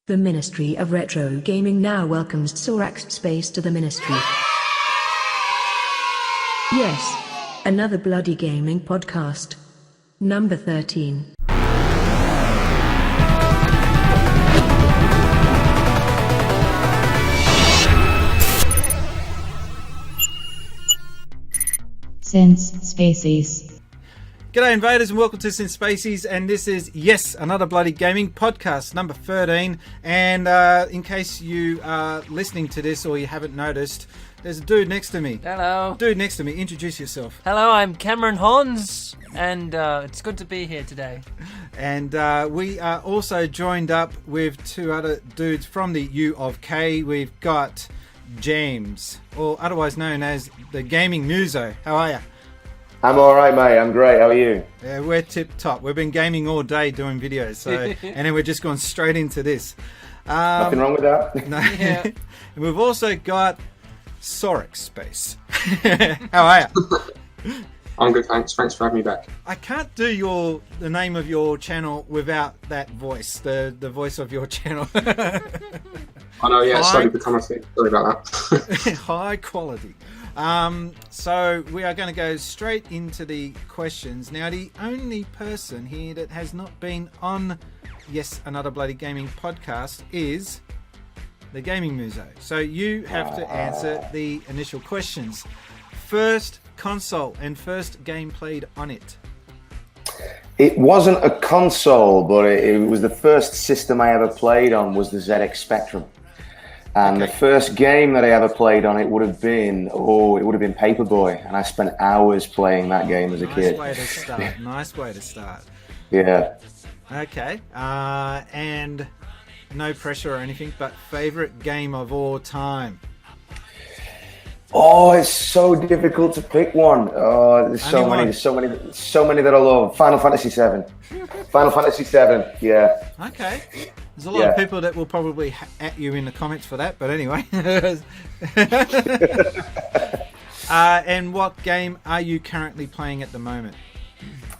The Ministry of Retro Gaming now welcomes Sorax Space to the Ministry. Yes, another bloody gaming podcast. Number 13. Since Spaces. G'day invaders and welcome to Sin Spaces, and this is, yes, another bloody gaming podcast, number 13, and in case you are listening to this or you haven't noticed, there's a dude next to me. Hello. Dude next to me, introduce yourself. Hello, I'm Cameron Hans, and it's good to be here today. And we are also joined up with two other dudes from the U of K. We've got James, or otherwise known as the Gaming Muso. How are you? I'm alright, mate. I'm great. How are you? Yeah, we're tip top. We've been gaming all day doing videos, so and then we're just going straight into this. Nothing wrong with that. No. Yeah. And we've also got Sorax Space. How are you? I'm good, thanks. Thanks for having me back. I can't do the name of your channel without that voice, the voice of your channel. I know, yeah, it's slowly become a thing. Sorry about that. High quality. So we are going to go straight into the questions. Now, the only person here that has not been on Yes, Another Bloody Gaming podcast is the Gaming Muso. So you have to answer the initial questions. First console and first game played on it. It wasn't a console, but it was the first system I ever played on was the ZX Spectrum. And Okay. the first game that I ever played on it would have been Paperboy, and I spent hours playing that game as a kid. Nice way to start. Yeah. Okay. And no pressure or anything, but favorite game of all time. Oh, it's so difficult to pick one. Oh, there's so Anyone? many, so many that I love. Final Fantasy VII. Final Fantasy VII. Yeah. Okay. There's a lot of people that will probably at you in the comments for that, but anyway. And what game are you currently playing at the moment?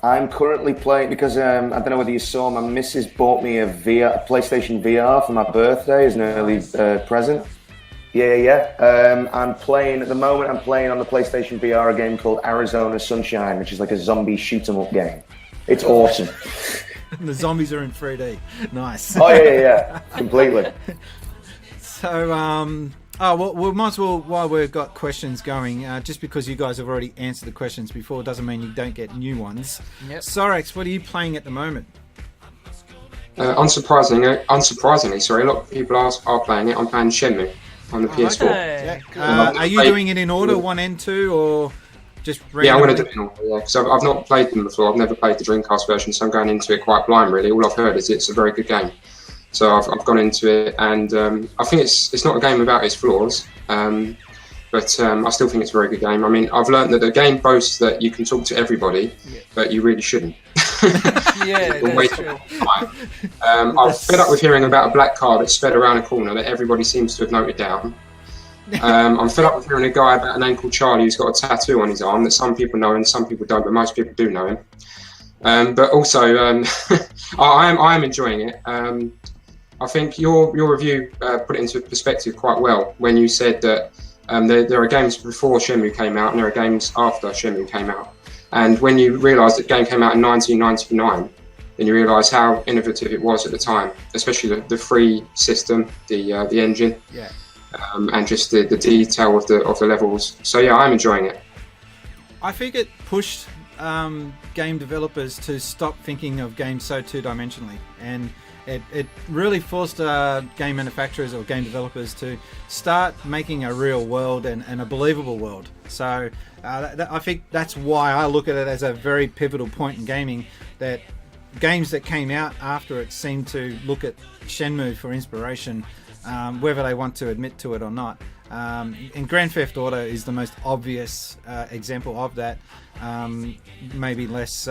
I'm currently playing because I don't know whether you saw, my missus bought me a PlayStation VR for my birthday as an early present. Yeah. I'm playing at the moment. I'm playing on the PlayStation VR a game called Arizona Sunshine, which is like a zombie shoot 'em up game. It's awesome. The zombies are in 3D. Nice. Oh yeah, completely. So, we might as well, while we've got questions going, just because you guys have already answered the questions before doesn't mean you don't get new ones. Yep. Sorax, what are you playing at the moment? Unsurprisingly, sorry, a lot of people are playing it. I'm playing Shenmue on the PS4. Okay. Are you doing it in order, 1 and 2, or just randomly? Yeah, I'm going to do it in order, yeah, because I've not played them before. I've never played the Dreamcast version, so I'm going into it quite blind, really. All I've heard is it's a very good game. So I've gone into it, and I think it's not a game without its flaws, but I still think it's a very good game. I mean, I've learned that the game boasts that you can talk to everybody, but you really shouldn't. Yeah, that's true. I'm fed up with hearing about a black car that sped around a corner that everybody seems to have noted down. I'm fed up with hearing a guy about a name called Charlie who's got a tattoo on his arm that some people know and some people don't, but most people do know him. But also, I am enjoying it. I think your review put it into perspective quite well when you said that there are games before Shenmue came out and there are games after Shenmue came out. And when you realise that the game came out in 1999, then you realise how innovative it was at the time, especially the free system, the engine, and just the detail of the levels. So yeah, I'm enjoying it. I think it pushed game developers to stop thinking of games so two-dimensionally, and it really forced game manufacturers or game developers to start making a real world and a believable world. So I think that's why I look at it as a very pivotal point in gaming, that games that came out after it seem to look at Shenmue for inspiration, whether they want to admit to it or not. And Grand Theft Auto is the most obvious example of that. Maybe less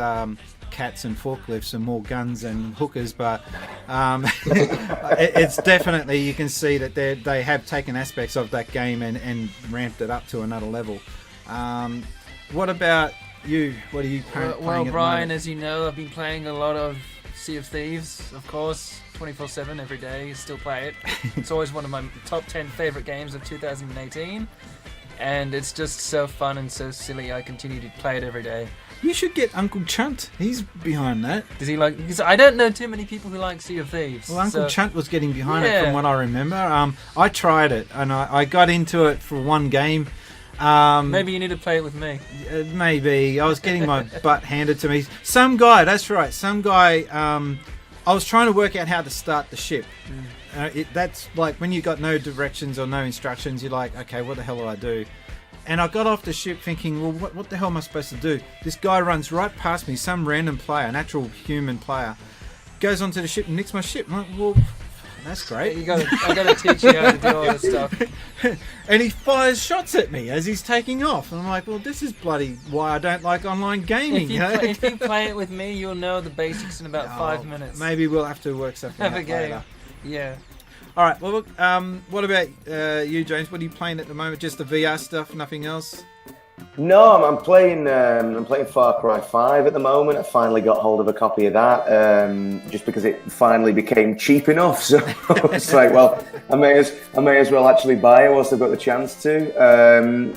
cats and forklifts and more guns and hookers, but it's definitely, you can see that they have taken aspects of that game and ramped it up to another level. What about you? What are you playing? Well, at Brian, the as you know, I've been playing a lot of Sea of Thieves, of course, 24/7 every day. Still play it. It's always one of my top 10 favorite games of 2018, and it's just so fun and so silly. I continue to play it every day. You should get Uncle Chunt. He's behind that. Does he like? Because I don't know too many people who like Sea of Thieves. Well, Uncle so- Chunt was getting behind it Yeah. from what I remember. I tried it, and I got into it for one game. Maybe you need to play it with me. Maybe. I was getting my butt handed to me. Some guy, that's right, some guy, I was trying to work out how to start the ship. That's like when you got no directions or no instructions, you're like, okay, what the hell do I do? And I got off the ship thinking, well, what the hell am I supposed to do? This guy runs right past me, some random player, an actual human player, goes onto the ship and nicks my ship. I'm like, well, that's great. I gotta teach you how to do all this stuff. And he fires shots at me as he's taking off. And I'm like, well, this is bloody why I don't like online gaming. If you play it with me, you'll know the basics in about 5 minutes. Maybe we'll have to work something Have out a game. later. Yeah. All right. Well, look. What about you, James? What are you playing at the moment? Just the VR stuff, nothing else? No, I'm playing Far Cry 5 at the moment. I finally got hold of a copy of that, just because it finally became cheap enough. So it's like, well, I may as well actually buy it whilst I've got the chance to.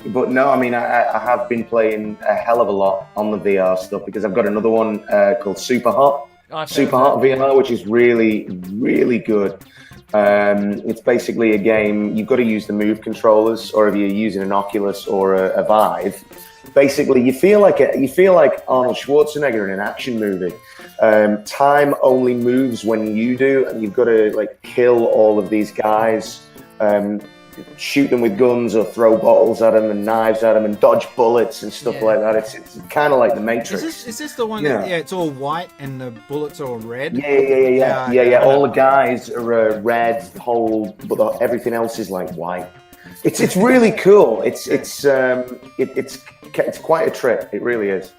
But no, I mean, I have been playing a hell of a lot on the VR stuff because I've got another one called Super Hot VR, which is really, really good. It's basically a game. You've got to use the Move controllers, or if you're using an Oculus or a Vive, basically you feel like Arnold Schwarzenegger in an action movie. Time only moves when you do, and you've got to like kill all of these guys, shoot them with guns or throw bottles at them and knives at them and dodge bullets and stuff like that. It's kind of like the Matrix. Is this the one that it's all white and the bullets are all red? Yeah. All the guys are red, but everything else is like white. It's really cool. It's quite a trip. It really is.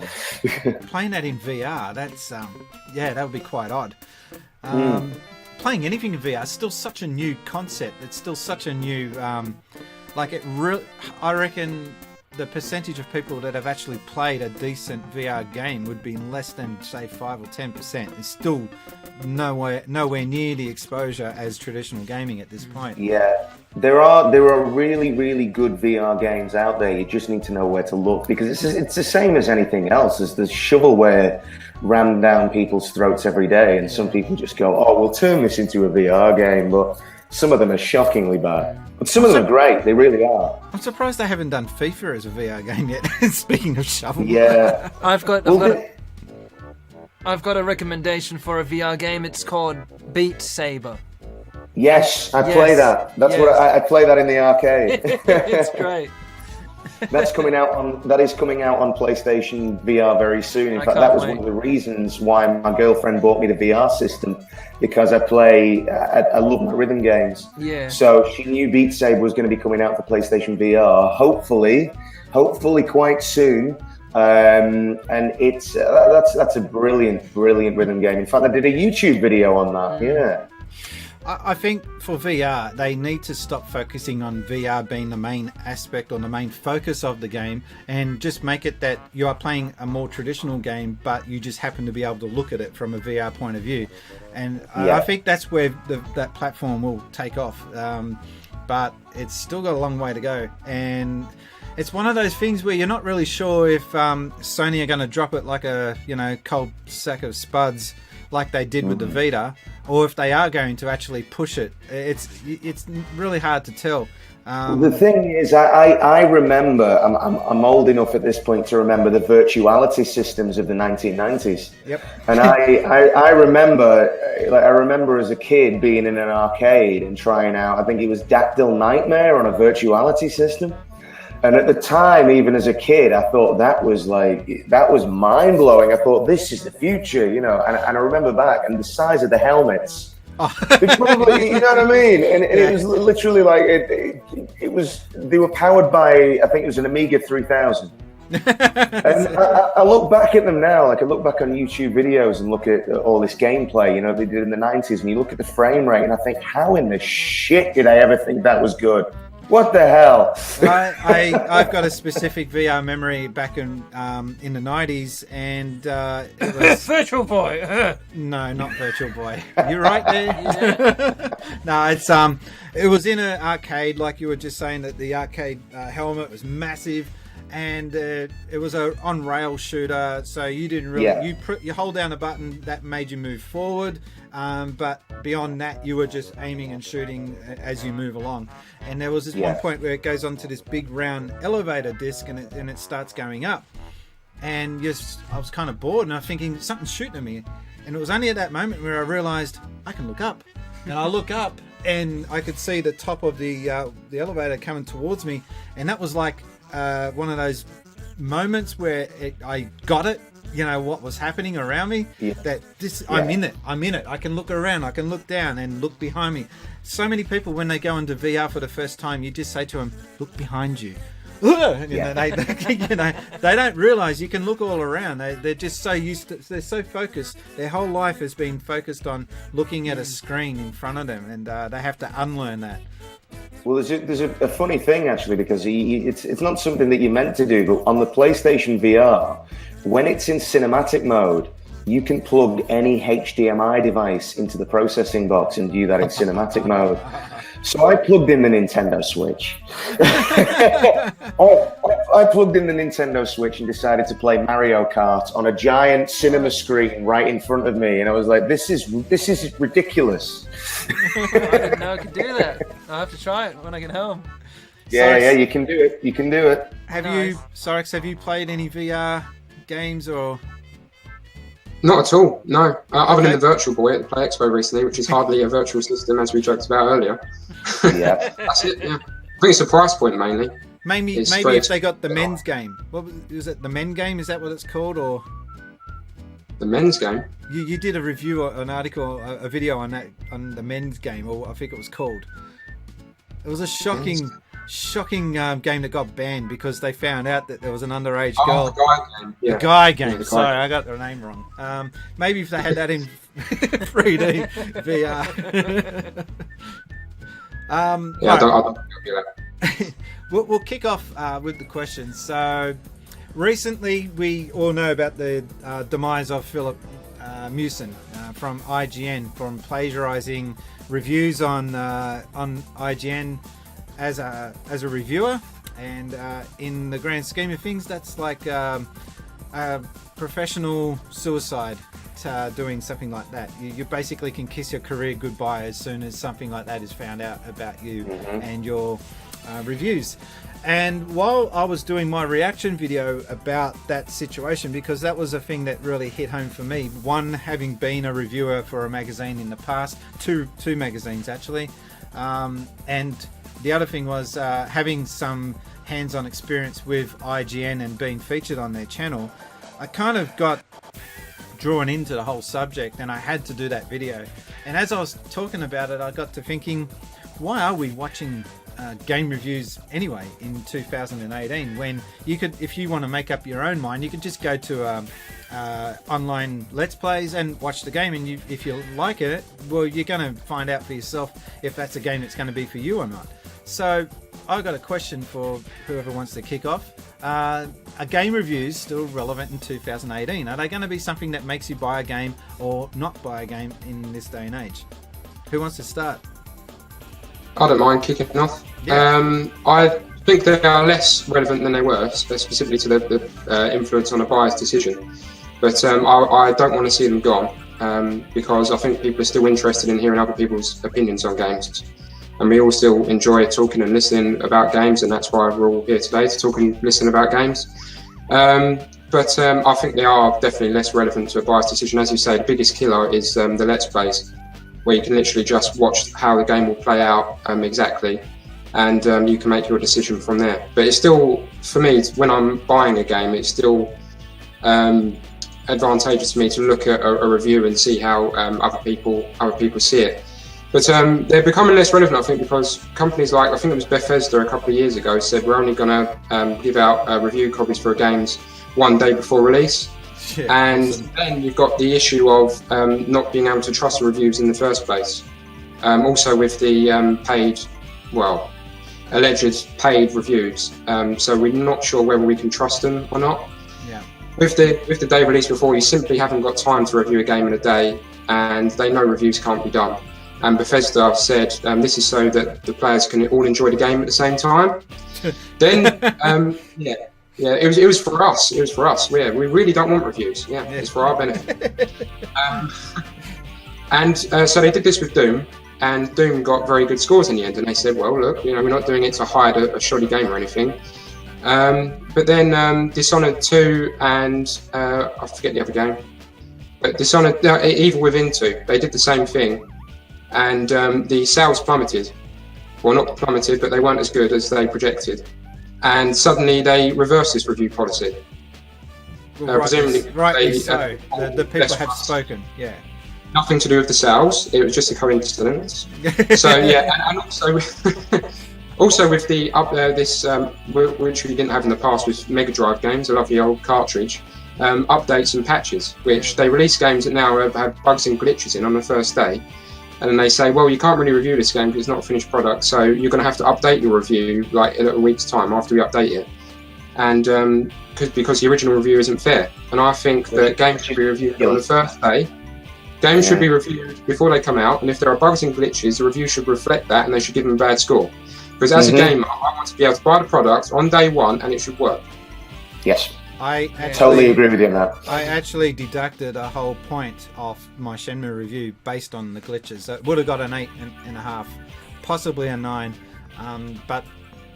Playing that in VR, that's that would be quite odd. Playing anything in VR is still such a new concept. It's still such a new, I reckon the percentage of people that have actually played a decent VR game would be less than, say, 5 or 10%. It's still nowhere near the exposure as traditional gaming at this point. Yeah, there are really, really good VR games out there. You just need to know where to look, because it's the same as anything else. There's the shovelware rammed down people's throats every day, and some people just go, oh, we'll turn this into a VR game, but some of them are shockingly bad. But some of them are great, they really are. I'm surprised they haven't done FIFA as a VR game yet. Speaking of shovelware. Yeah. I've got a recommendation for a VR game. It's called Beat Saber. Yes, I play that. That's what I play that in the arcade. It's great. That is coming out on PlayStation VR very soon. In fact, that was one of the reasons why my girlfriend bought me the VR system, because I love my rhythm games. Yeah. So she knew Beat Saber was going to be coming out for PlayStation VR. Hopefully quite soon. And it's that's a brilliant rhythm game. In fact, I did a YouTube video on that. Yeah. I think for VR, they need to stop focusing on VR being the main aspect or the main focus of the game, and just make it that you are playing a more traditional game, but you just happen to be able to look at it from a VR point of view. And I think that's where that platform will take off. But it's still got a long way to go. And it's one of those things where you're not really sure if Sony are going to drop it like a cold sack of spuds, like they did with the Vita, or if they are going to actually push it. It's really hard to tell. The thing is, I remember, I'm old enough at this point to remember the virtuality systems of the 1990s. Yep. And I remember as a kid being in an arcade and trying out, I think it was Dactyl Nightmare on a virtuality system. And at the time, even as a kid, I thought that was mind blowing. I thought, this is the future, and I remember back, and the size of the helmets, probably, you know what I mean? And it was literally like, they were powered by, I think it was an Amiga 3000. And I look back at them now, I look back on YouTube videos and look at all this gameplay, they did in the 90s, and you look at the frame rate and I think, how in the shit did I ever think that was good? What the hell? I've got a specific VR memory back in the 90s, and it was Virtual Boy. no, not Virtual Boy. You're right there. No, it was in an arcade, like you were just saying, that the arcade helmet was massive, and it was a on rail shooter. So you didn't really you hold down a button that made you move forward, but beyond that, you were just aiming and shooting as you move along. And there was this one point where it goes onto this big round elevator disc, and it starts going up. And I was kind of bored, and I was thinking something's shooting at me. And it was only at that moment where I realised I can look up. And I look up, and I could see the top of the elevator coming towards me. And that was like one of those moments where I got it. You know what was happening around me. I'm in it. I can look around. I can look down and look behind me. So many people, when they go into VR for the first time, you just say to them, "Look behind you." They don't realise you can look all around. They're just so used to. They're so focused. Their whole life has been focused on looking at a screen in front of them, and they have to unlearn that. Well, there's a funny thing actually, because it's not something that you're meant to do, but on the PlayStation VR, when it's in cinematic mode, you can plug any HDMI device into the processing box and do that in cinematic mode. So I plugged in the Nintendo Switch. I plugged in the Nintendo Switch and decided to play Mario Kart on a giant cinema screen right in front of me, and I was like, "This is ridiculous." I didn't know I could do that. I'll have to try it when I get home. Yeah, you can do it. You can do it. Sorax, have you played any VR games or? Not at all, no. Other than the Virtual Boy at the Play Expo recently, which is hardly a virtual system, as we joked about earlier. Yeah. That's it, yeah. I think it's a price point, mainly. Maybe if they got the men's game. What was it? The men game? Is that what it's called, or the men's game? You did a review, an article, a video on that, on the men's game, or I think it was called. It was a shocking game that got banned because they found out that there was an underage girl. The guy game. Yeah. The guy game. Yeah, Sorry, I got the name wrong. Maybe if they had that in 3D VR. I don't do that. We'll kick off with the questions. So, recently we all know about the demise of Philip Musin from IGN, from plagiarizing reviews on IGN as a reviewer, and in the grand scheme of things, that's like a professional suicide. Doing something like that, you basically can kiss your career goodbye as soon as something like that is found out about you and your reviews. And while I was doing my reaction video about that situation, because that was a thing that really hit home for me, one, having been a reviewer for a magazine in the past, two magazines actually, and the other thing was having some hands-on experience with IGN and being featured on their channel, I kind of got drawn into the whole subject, and I had to do that video. And as I was talking about it, I got to thinking, why are we watching game reviews anyway in 2018, when you could, if you want to make up your own mind, you could just go to online Let's Plays and watch the game, and if you like it, well, you're going to find out for yourself if that's a game that's going to be for you or not. So I've got a question for whoever wants to kick off. Are game reviews still relevant in 2018? Are they going to be something that makes you buy a game or not buy a game in this day and age? Who wants to start? I don't mind kicking off. Yeah. I think they are less relevant than they were, specifically to the influence on a buyer's decision. But I don't want to see them gone, because I think people are still interested in hearing other people's opinions on games. And we all still enjoy talking and listening about games, and that's why we're all here today, to talk and listen about games. But I think they are definitely less relevant to a buyer's decision. As you say, the biggest killer is the Let's Plays, where you can literally just watch how the game will play out exactly, and you can make your decision from there. But it's still, for me, when I'm buying a game, it's still advantageous for me to look at a review and see how other people see it. But they're becoming less relevant, I think, because companies like, I think it was Bethesda a couple of years ago, said we're only going to give out review copies for games one day before release. Shit, and awesome. Then you've got the issue of not being able to trust the reviews in the first place. Also with the paid, well, alleged paid reviews. So we're not sure whether we can trust them or not. Yeah. With the day release before, you simply haven't got time to review a game in a day, and they know reviews can't be done. And Bethesda said this is so that the players can all enjoy the game at the same time. Then, it was for us. It was for us. Yeah, we really don't want reviews. Yeah, it's for our benefit. So they did this with Doom, and Doom got very good scores in the end. And they said, well, look, we're not doing it to hide a shoddy game or anything. But then Dishonored 2 and I forget the other game. But Dishonored, Evil Within 2, they did the same thing. And the sales plummeted. Well, not plummeted, but they weren't as good as they projected. And suddenly they reversed this review policy. Rightly so. The people have spoken, yeah. Nothing to do with the sales, it was just a coincidence. So, yeah, and also with the which we didn't have in the past with Mega Drive games, a lovely old cartridge, updates and patches, which they release games that now have bugs and glitches in on the first day. And then they say, well, you can't really review this game because it's not a finished product, so you're going to have to update your review like in a week's time after we update it. And because the original review isn't fair. And I think that games should be reviewed on the first day. Games should be reviewed before they come out, and if there are bugs and glitches, the review should reflect that, and they should give them a bad score. Because as a gamer, I want to be able to buy the product on day one, and it should work. Yes. I totally agree with you on that. I actually deducted a whole point off my Shenmue review based on the glitches. So it would have got an 8.5, possibly a 9, but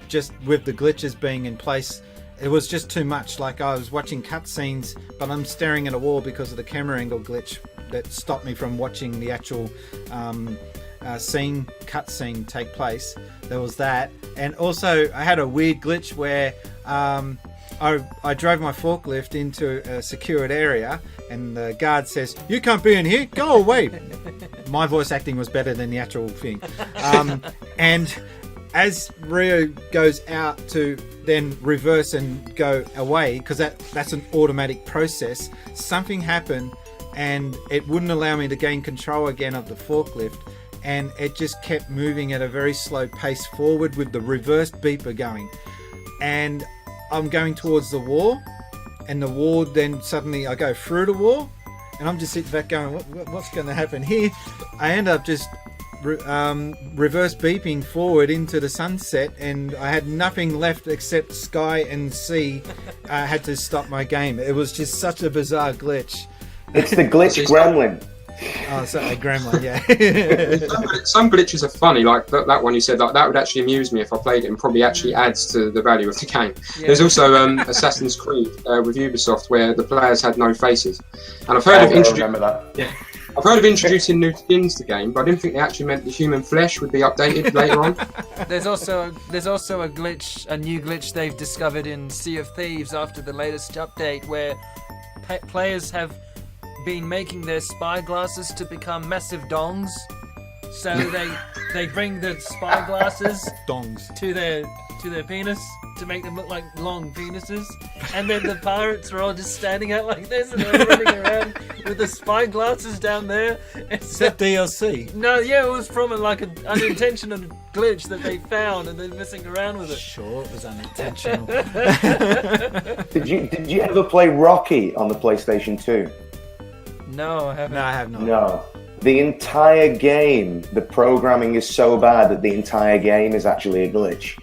just with the glitches being in place, it was just too much. Like I was watching cutscenes, but I'm staring at a wall because of the camera angle glitch that stopped me from watching the actual cutscene take place. There was that, and also I had a weird glitch where I drove my forklift into a secured area, and the guard says, "You can't be in here. Go away." My voice acting was better than the actual thing, and as Rio goes out to then reverse and go away, because that's an automatic process, something happened and it wouldn't allow me to gain control again of the forklift, and it just kept moving at a very slow pace forward with the reverse beeper going, and I'm going towards the wall, and the wall, then suddenly I go through the wall, and I'm just sitting back going, what's going to happen here? I end up just reverse beeping forward into the sunset, and I had nothing left except sky and sea. I had to stop my game. It was just such a bizarre glitch. It's the glitch gremlin. Oh, sorry, gremlin, yeah. Some glitches are funny, like that one you said, like, that would actually amuse me if I played it, and probably actually adds to the value of the game. Yeah. There's also Assassin's Creed with Ubisoft where the players had no faces. And I've heard I've heard of introducing new skins to the game, but I didn't think they actually meant the human flesh would be updated later on. There's also a glitch, a new glitch they've discovered in Sea of Thieves after the latest update, where players have been making their spy glasses to become massive dongs. So they bring the spy glasses dongs to their penis to make them look like long penises, and then the pirates are all just standing out like this, and they're running around with the spy glasses down there. Is that DLC? No, yeah, it was from an unintentional glitch that they found, and they're messing around with it. Sure, it was unintentional. Did you ever play Rocky on the PlayStation 2? No, I haven't. No, I have not. No. The entire game, the programming is so bad that the entire game is actually a glitch.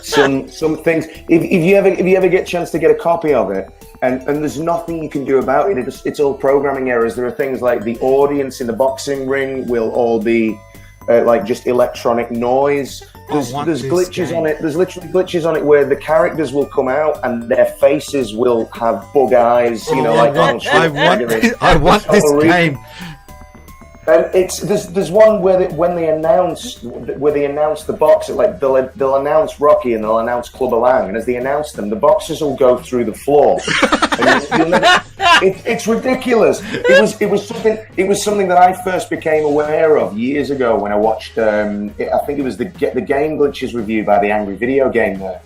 Some things, if you ever get a chance to get a copy of it, and there's nothing you can do about it, it's all programming errors. There are things like the audience in the boxing ring will all be like just electronic noise. There's glitches on it. There's literally glitches on it where the characters will come out and their faces will have bug eyes. You know, like I want this game. And there's one where when they announce the boxer, like they'll announce Rocky and they'll announce Clubber Lang, and as they announce them, the boxers will go through the floor. It's ridiculous. It was something that I first became aware of years ago when I watched. I think it was the Game Glitches review by the Angry Video Game there.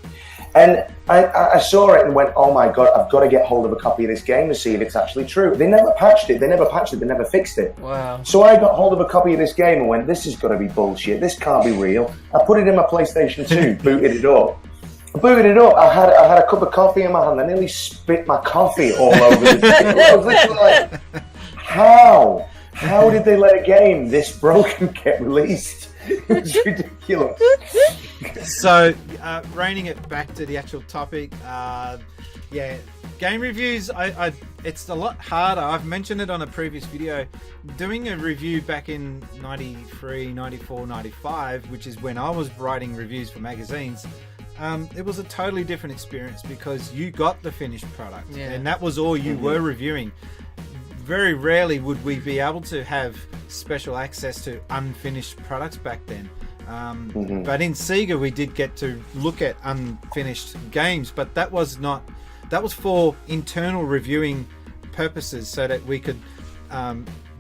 And I saw it and went, oh my God, I've got to get hold of a copy of this game to see if it's actually true. They never patched it, they never fixed it. Wow. So I got hold of a copy of this game and went, this has got to be bullshit, this can't be real. I put it in my PlayStation 2, booted it up. I had a cup of coffee in my hand. I nearly spit my coffee all over the thing. I was literally like, how? How did they let a game this broken get released? It was ridiculous. So, reining it back to the actual topic, game reviews, it's a lot harder. I've mentioned it on a previous video. Doing a review back in 93, 94, 95, which is when I was writing reviews for magazines, it was a totally different experience because you got the finished product and that was all you were reviewing. Very rarely would we be able to have special access to unfinished products back then. But in Sega we did get to look at unfinished games, but that was for internal reviewing purposes so that we could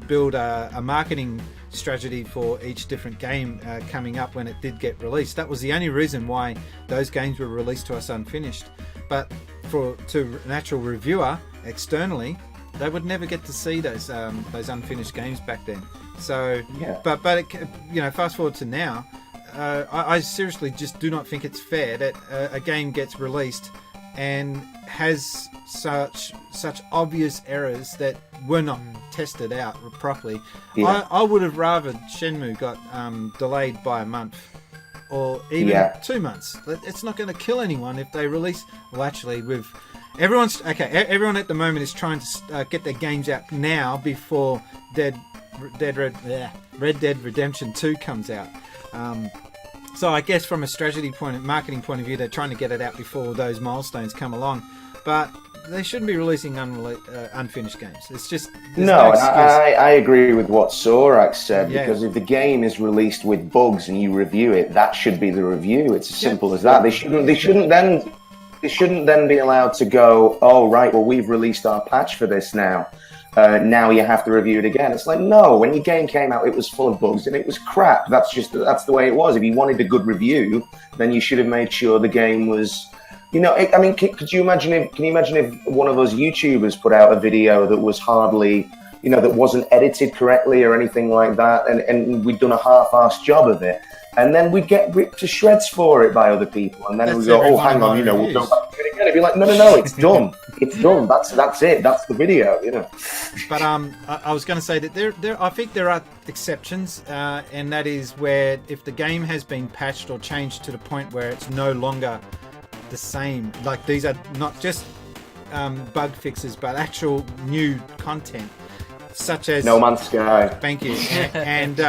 build a marketing strategy for each different game coming up when it did get released. That was the only reason why those games were released to us unfinished. But to an actual reviewer externally, they would never get to see those unfinished games back then. So, but fast forward to now, I seriously just do not think it's fair that a game gets released and has such obvious errors that were not tested out properly. I would have rather Shenmue got delayed by a month or even 2 months. It's not going to kill anyone if they release. Well, actually, everyone at the moment is trying to get their games out now before Red Dead Redemption 2 comes out. So I guess from a marketing point of view, they're trying to get it out before those milestones come along. But they shouldn't be releasing unfinished games. It's just no I agree with what Sorax said, because if the game is released with bugs and you review it, that should be the review. It's as simple as that. They shouldn't then be allowed to go, oh right, well we've released our patch for this now. Now you have to review it again. It's like, no, when your game came out, it was full of bugs and it was crap. That's the way it was. If you wanted a good review, then you should have made sure the game was, can you imagine if one of us YouTubers put out a video that was hardly, that wasn't edited correctly or anything like that, and we'd done a half-assed job of it, and then we'd get ripped to shreds for it by other people, and then we'd go, oh, hang on, we'll go back to it again. It'd be like, no, it's done. It's done. That's it. That's the video, But I was going to say that I think there are exceptions, and that is where if the game has been patched or changed to the point where it's no longer the same, like these are not just bug fixes, but actual new content, such as No Man's Sky. Thank you, and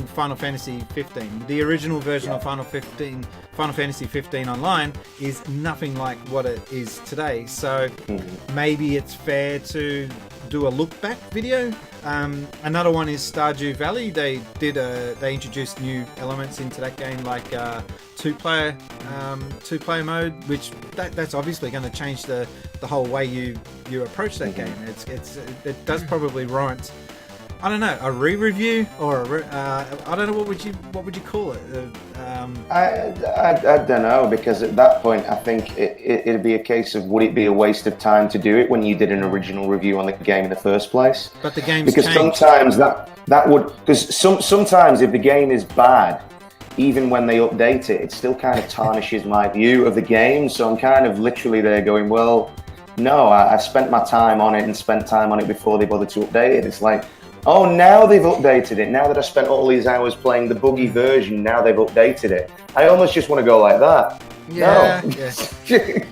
Final Fantasy 15. The original version of Final Fantasy 15 Online is nothing like what it is today. So maybe it's fair to do a look back video. Another one is Stardew Valley. They introduced new elements into that game, like two-player mode, which that's obviously going to change the whole way you approach that game. It does probably warrant, I don't know, a re-review or I don't know, what would you call it? I don't know, because at that point I think it'd be a case of, would it be a waste of time to do it when you did an original review on the game in the first place? But the game's because changed. Sometimes that would, because sometimes if the game is bad, even when they update it, it still kind of tarnishes my view of the game. So I'm kind of literally there going, well, no, I spent my time on it and spent time on it before they bothered to update it. It's like, oh, now they've updated it. Now that I spent all these hours playing the buggy version, now they've updated it. I almost just want to go like that. Yeah.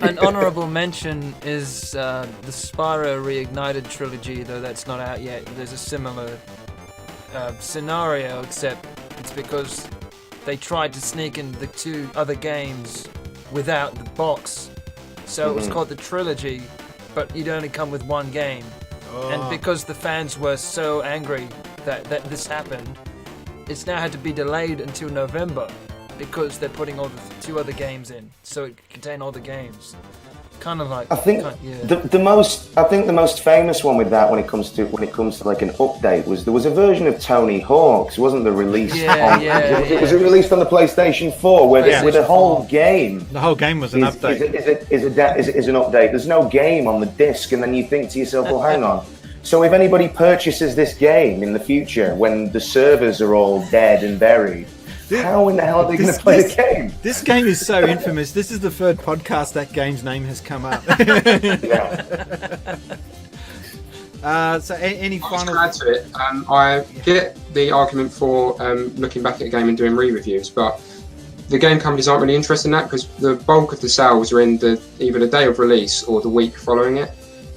An honourable mention is the Spyro Reignited trilogy, though that's not out yet. There's a similar scenario, except it's because they tried to sneak in the 2 other games without the box. So it was called the trilogy, but you'd only come with 1 game. And because the fans were so angry that this happened, it's now had to be delayed until November, because they're putting all the 2 other games in, so it can contain all the games. kind of like. I think the most famous one with that when it comes to like an update was there was a version of Tony Hawk's, wasn't there, released? Was it released on the PlayStation 4 where the whole game? The whole game was an update. Is an update. There's no game on the disc, and then you think to yourself, well, hang on. So if anybody purchases this game in the future when the servers are all dead and buried, how in the hell are they going to play the game? This game is so infamous. This is the third podcast that game's name has come up. So any final... I'll just add to it. I get the argument for looking back at a game and doing re-reviews, but the game companies aren't really interested in that because the bulk of the sales are in either the day of release or the week following it.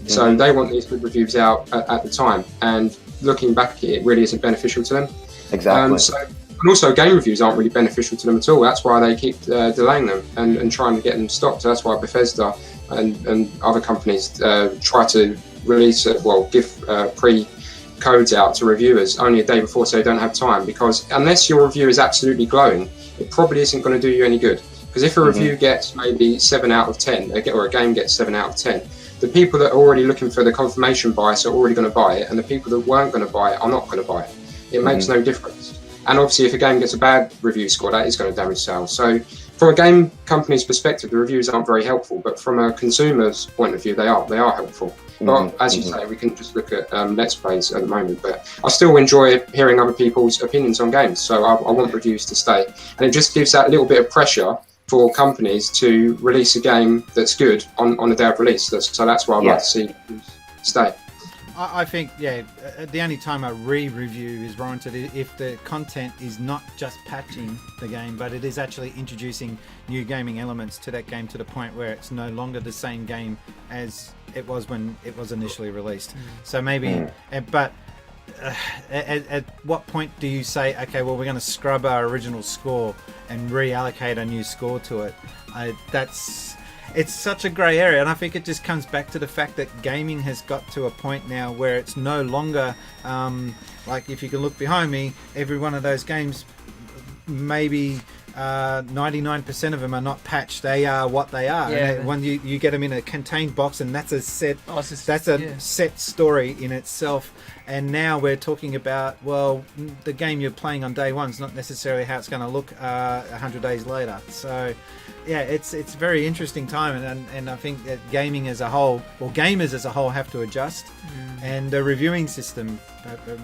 So they want these good reviews out at the time, and looking back at it really isn't beneficial to them. Exactly. And also game reviews aren't really beneficial to them at all. That's why they keep delaying them and trying to get them stopped. So that's why Bethesda and other companies try to release, give pre-codes out to reviewers only a day before so they don't have time. Because unless your review is absolutely glowing, it probably isn't going to do you any good. Because if a review gets maybe 7 out of 10, or a game gets 7 out of 10, the people that are already looking for the confirmation bias are already going to buy it, and the people that weren't going to buy it are not going to buy it. It makes no difference. And obviously, if a game gets a bad review score, that is going to damage sales. So, from a game company's perspective, the reviews aren't very helpful. But from a consumer's point of view, they are helpful. But as you say, we can just look at Let's Plays at the moment. But I still enjoy hearing other people's opinions on games. So I want reviews to stay, and it just gives that little bit of pressure for companies to release a game that's good on the day of release. So that's why I'd like to see stay. I think, the only time a re-review is warranted if the content is not just patching the game, but it is actually introducing new gaming elements to that game to the point where it's no longer the same game as it was when it was initially released. So maybe, but at what point do you say, okay, well, we're going to scrub our original score and reallocate a new score to it? It's such a grey area, and I think it just comes back to the fact that gaming has got to a point now where it's no longer like, if you can look behind me, every one of those games, maybe 99% of them are not patched. They are what they are. And when you get them in a contained box, and that's a set set story in itself. And now we're talking about, well, the game you're playing on day one is not necessarily how it's going to look 100 days later. So it's a very interesting time, and I think that gaming as a whole, or gamers as a whole, have to adjust, and the reviewing system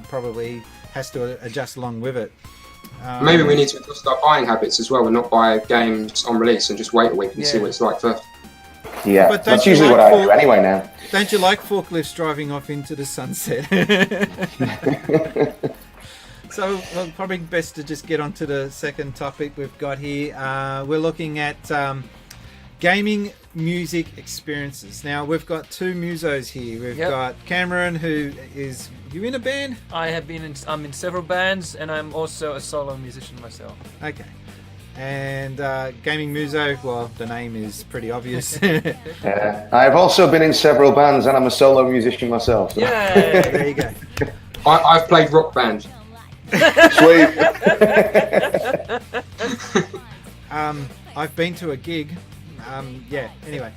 probably has to adjust along with it. Maybe we need to adjust our buying habits as well, and not buy games on release and just wait a week and see what it's like first. Yeah, but that's usually what I do anyway now. Don't you like forklifts driving off into the sunset? So probably best to just get on to the second topic we've got here. We're looking at gaming music experiences. Now, we've got two musos here. We've got Cameron, who is... You in a band? I'm in several bands, and I'm also a solo musician myself. Okay. And Gaming Muso, well, the name is pretty obvious. I've also been in several bands, and I'm a solo musician myself. So. Yeah, there you go. I've played rock band. Sweet. I've been to a gig. Anyway.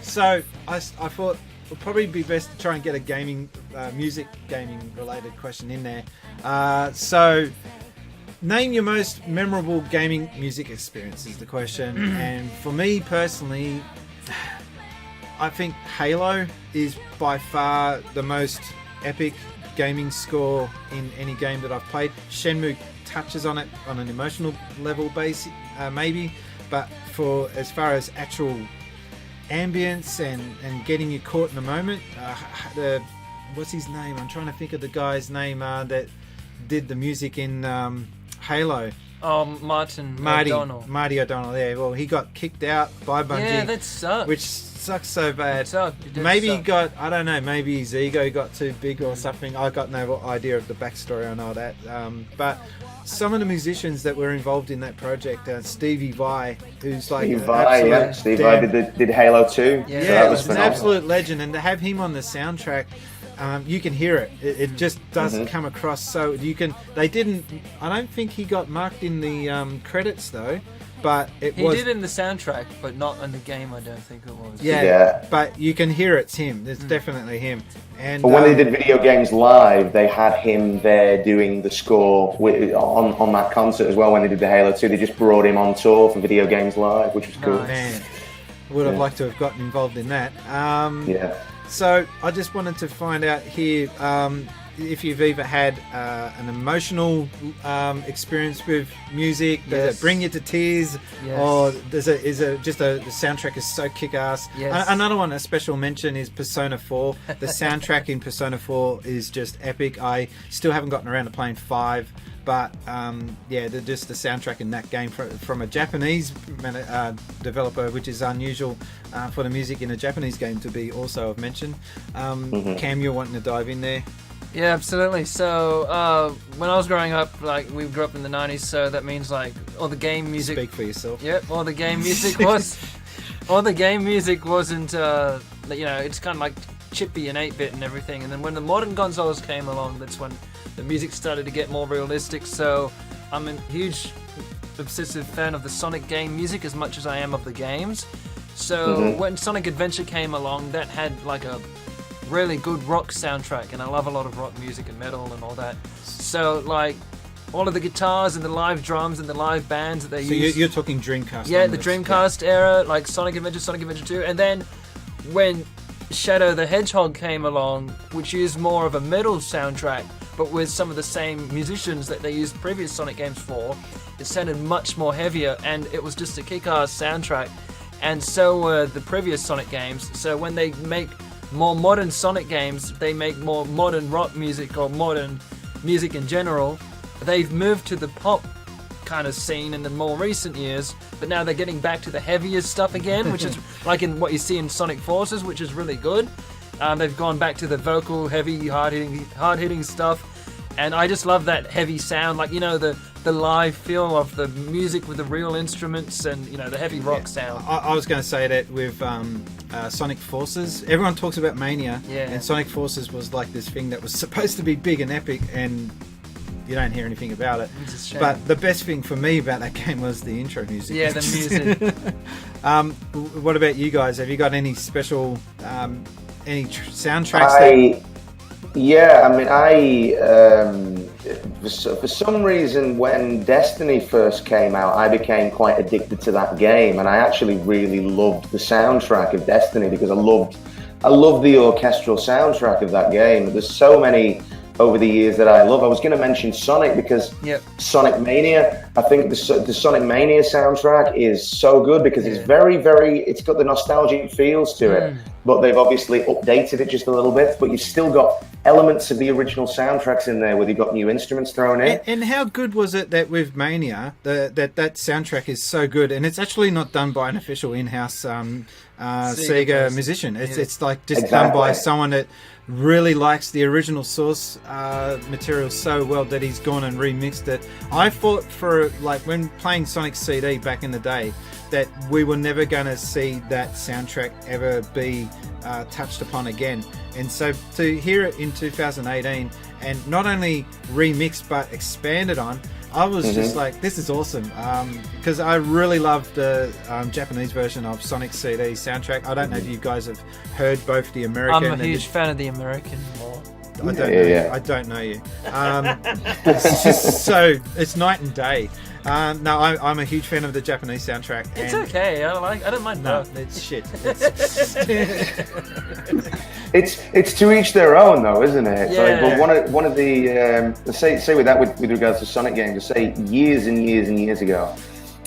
So I thought it would probably be best to try and get a gaming related question in there. So name your most memorable gaming music experience is the question. And for me personally, I think Halo is by far the most epic gaming score in any game that I've played. Shenmue touches on it on an emotional level base, maybe, but for as far as actual ambience and getting you caught in the moment, what's his name? I'm trying to think of the guy's name that did the music in Halo. Marty O'Donnell. Marty O'Donnell, yeah. Well, he got kicked out by Bungie. Yeah, that sucks. Which sucks so bad. It sucked. Maybe he got, I don't know, maybe his ego got too big or something. I got no idea of the backstory on all that. But some of the musicians that were involved in that project, Stevie Vai, who's like Steve Vai did Halo 2. Yeah, so that was an phenomenal. absolute legend. And to have him on the soundtrack, you can hear it. It just doesn't come across. So you can. They didn't. I don't think he got marked in the credits though. but it He was. did in the soundtrack, but not in the game. I don't think it was. Yeah, but you can hear it's him. It's definitely him. And But when they did Video Games Live, they had him there doing the score on that concert as well. When they did the Halo 2, they just brought him on tour for Video Games Live, which was cool. man, would have liked to have gotten involved in that. Yeah. So I just wanted to find out here if you've either had an emotional experience with music. Does it bring you to tears, or the soundtrack is so kick-ass? Yes. Another one, a special mention, is Persona 4. The soundtrack in Persona 4 is just epic. I still haven't gotten around to playing 5. But the soundtrack in that game from a Japanese developer, which is unusual for the music in a Japanese game to be also of mention. Cam, you're wanting to dive in there? Yeah, absolutely. So when I was growing up, like we grew up in the 90s, so that means like all the game music. Speak for yourself. Yep, all the game music wasn't. It's kind of like chippy and 8-bit and everything. And then when the modern consoles came along, that's when the music started to get more realistic. So I'm a huge obsessive fan of the Sonic game music as much as I am of the games. So when Sonic Adventure came along, that had like a really good rock soundtrack, and I love a lot of rock music and metal and all that. So like all of the guitars and the live drums and the live bands that they use. So you're talking Dreamcast. Yeah, the Dreamcast era, like Sonic Adventure 2, and then when Shadow the Hedgehog came along, which used more of a metal soundtrack, but with some of the same musicians that they used previous Sonic games for, it sounded much more heavier, and it was just a kick-ass soundtrack. And so were the previous Sonic games. So when they make more modern Sonic games, they make more modern rock music or modern music in general. They've moved to the pop kind of scene in the more recent years, but now they're getting back to the heavier stuff again, which is like in what you see in Sonic Forces, which is really good. They've gone back to the vocal, heavy, hard-hitting stuff, and I just love that heavy sound, like, the live feel of the music with the real instruments and, the heavy rock sound. I was going to say that with Sonic Forces. Everyone talks about Mania, and Sonic Forces was like this thing that was supposed to be big and epic, and you don't hear anything about it. It's a shame. But the best thing for me about that game was the intro music. Yeah, the music. What about you guys? Have you got any special soundtracks? For some reason, when Destiny first came out, I became quite addicted to that game, and I actually really loved the soundtrack of Destiny because I loved the orchestral soundtrack of that game. There's so many over the years that I love. I was going to mention Sonic because Sonic Mania, I think the Sonic Mania soundtrack is so good because it's very, very, it's got the nostalgic feels to it, but they've obviously updated it just a little bit, but you've still got elements of the original soundtracks in there where you've got new instruments thrown in. And how good was it that with Mania, that soundtrack is so good, and it's actually not done by an official in-house Sega musician. It's like just done by someone that really likes the original source material so well that he's gone and remixed it. I thought for like when playing Sonic CD back in the day that we were never going to see that soundtrack ever be touched upon again, and so to hear it in 2018 and not only remixed but expanded on, I was just like, this is awesome, because I really loved the Japanese version of Sonic CD soundtrack. I don't know if you guys have heard both the American. I'm a huge fan of the American more. I don't know you. It's just so, it's night and day. No, I'm a huge fan of the Japanese soundtrack. It's okay. I don't mind. No, it's shit. It's to each their own, though, isn't it? Yeah. But one of the say with that with regards to Sonic games, say years and years and years ago,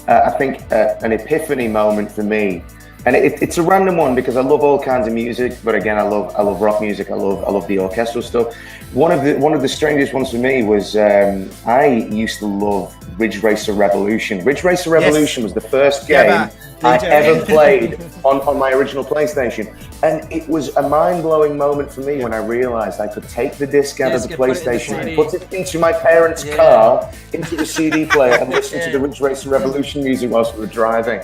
I think an epiphany moment for me, and it's a random one because I love all kinds of music, but again, I love rock music. I love the orchestral stuff. One of the strangest ones for me was I used to love Ridge Racer Revolution. Ridge Racer Revolution was the first game I ever played on my original PlayStation. And it was a mind-blowing moment for me when I realized I could take the disc out of the PlayStation and put it into my parents' car, into the CD player, and listen to the Ridge Racer Revolution music whilst we were driving.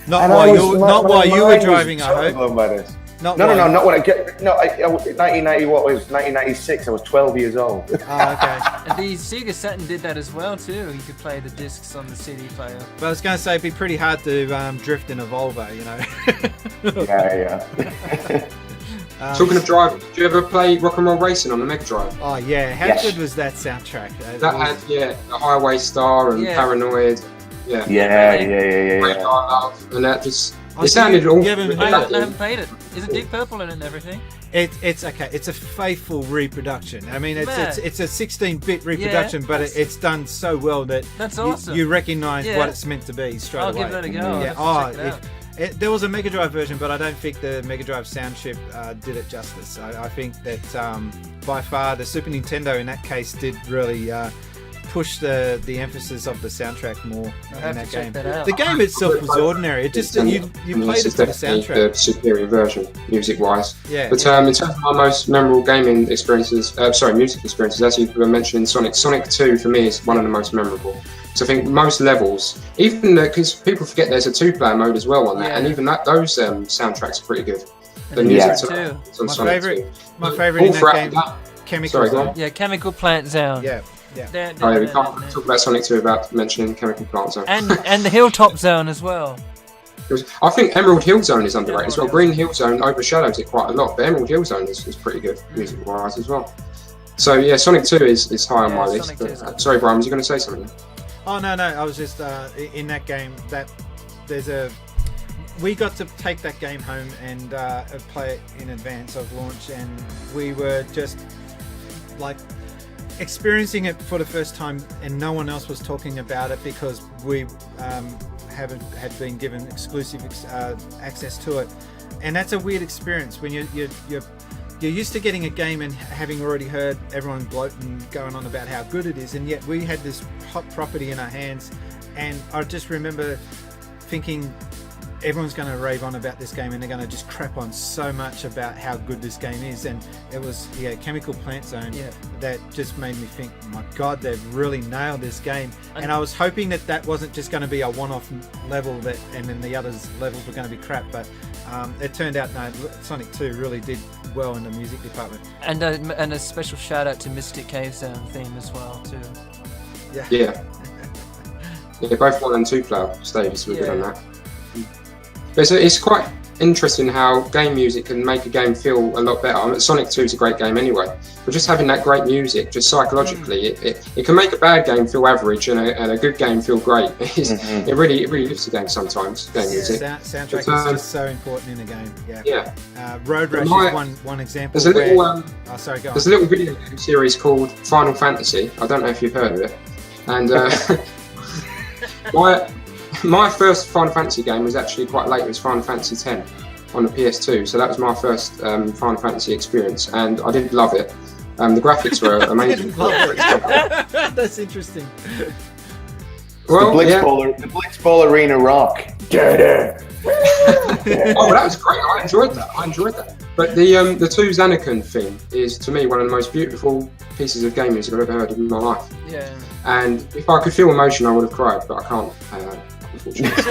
Not while you were driving, I hope. Not No, one. not when I get. No, 1990. What was 1996? I was 12 years old. Oh, okay. And the Sega Saturn did that as well too. You could play the discs on the CD player. But I was going to say it'd be pretty hard to drift in a Volvo, you know. Yeah. Talking of driving, did you ever play Rock and Roll Racing on the Mega Drive? Oh yeah, how Yes. good was that soundtrack? That had the Highway Star and Yeah. Paranoid. Yeah. Yeah. Radar Love, and that just Oh, it so sounded you all. haven't I heard it? haven't played it. Is it Deep Purple in it and everything? It's okay. It's a faithful reproduction. I mean, Man. it's a 16-bit reproduction, but it's done so well that That's awesome. you recognise Yeah. what it's meant to be straight I'll away. give that a go. Yeah. I'll have to check it out. There was a Mega Drive version, but I don't think the Mega Drive sound chip did it justice. I think that by far the Super Nintendo in that case did really push the emphasis of the soundtrack more I'll in have that to check game. that out. The game itself was ordinary. It just you played This it is for the definitely soundtrack. the superior version, music-wise. Yeah. But in terms of my most memorable gaming experiences, music experiences, as you were mentioning, Sonic 2 for me is one of the most memorable. So I think most levels, even because people forget there's a 2-player mode as well on that, Yeah. and even those soundtracks are pretty good. The And music Yeah. to too. that is on My Sonic favourite, 2. my favourite All in that throughout game, that. Chemical Sorry, go Zone. on. Yeah, Chemical Plant Zone. Yeah. Oh yeah, we can't talk about Sonic 2 without mentioning Chemical Plant Zone. And the Hilltop Zone as well. I think Emerald Hill Zone is underrated as well. Green Hill Zone overshadows it quite a lot, but Emerald Hill Zone is pretty good music-wise as well. So yeah, Sonic 2 is high on my list. Sonic 2 is But, good. sorry, Brian, was you going to say something? Oh no, I was just in that game that we got to take that game home and play it in advance of launch, and we were just like experiencing it for the first time, and no one else was talking about it because we had been given exclusive access to it, and that's a weird experience when you're used to getting a game and having already heard everyone gloat and going on about how good it is, and yet we had this hot property in our hands, and I just remember thinking everyone's going to rave on about this game and they're going to just crap on so much about how good this game is, and it was Chemical Plant Zone that just made me think, my god, they've really nailed this game. And I was hoping that wasn't just going to be a one-off level and then the others levels were going to be crap, but it turned out no, Sonic 2 really did well in the music department. And a special shout out to Mystic Cave Zone theme as well too. Yeah, both 1 and 2 player stages were good on that. But it's quite interesting how game music can make a game feel a lot better. I mean, Sonic 2 is a great game anyway, but just having that great music, just psychologically, it can make a bad game feel average and a good game feel great. It really lifts the game sometimes. Game music. Soundtrack is just so important in a game. Yeah. Road Rash is one example. There's a little. Sorry, go on. There's a little video game series called Final Fantasy. I don't know if you've heard of it. And my first Final Fantasy game was actually quite late. It was Final Fantasy X on the PS2. So that was my first Final Fantasy experience, and I did love it. The graphics were amazing. That's interesting. Well, the Blitzball Arena Rock. Get it. Oh, that was great. I enjoyed that. But the 2 Xanarkand theme is, to me, one of the most beautiful pieces of game music I've ever heard in my life. Yeah. And if I could feel emotion, I would have cried, but I can't, unfortunately.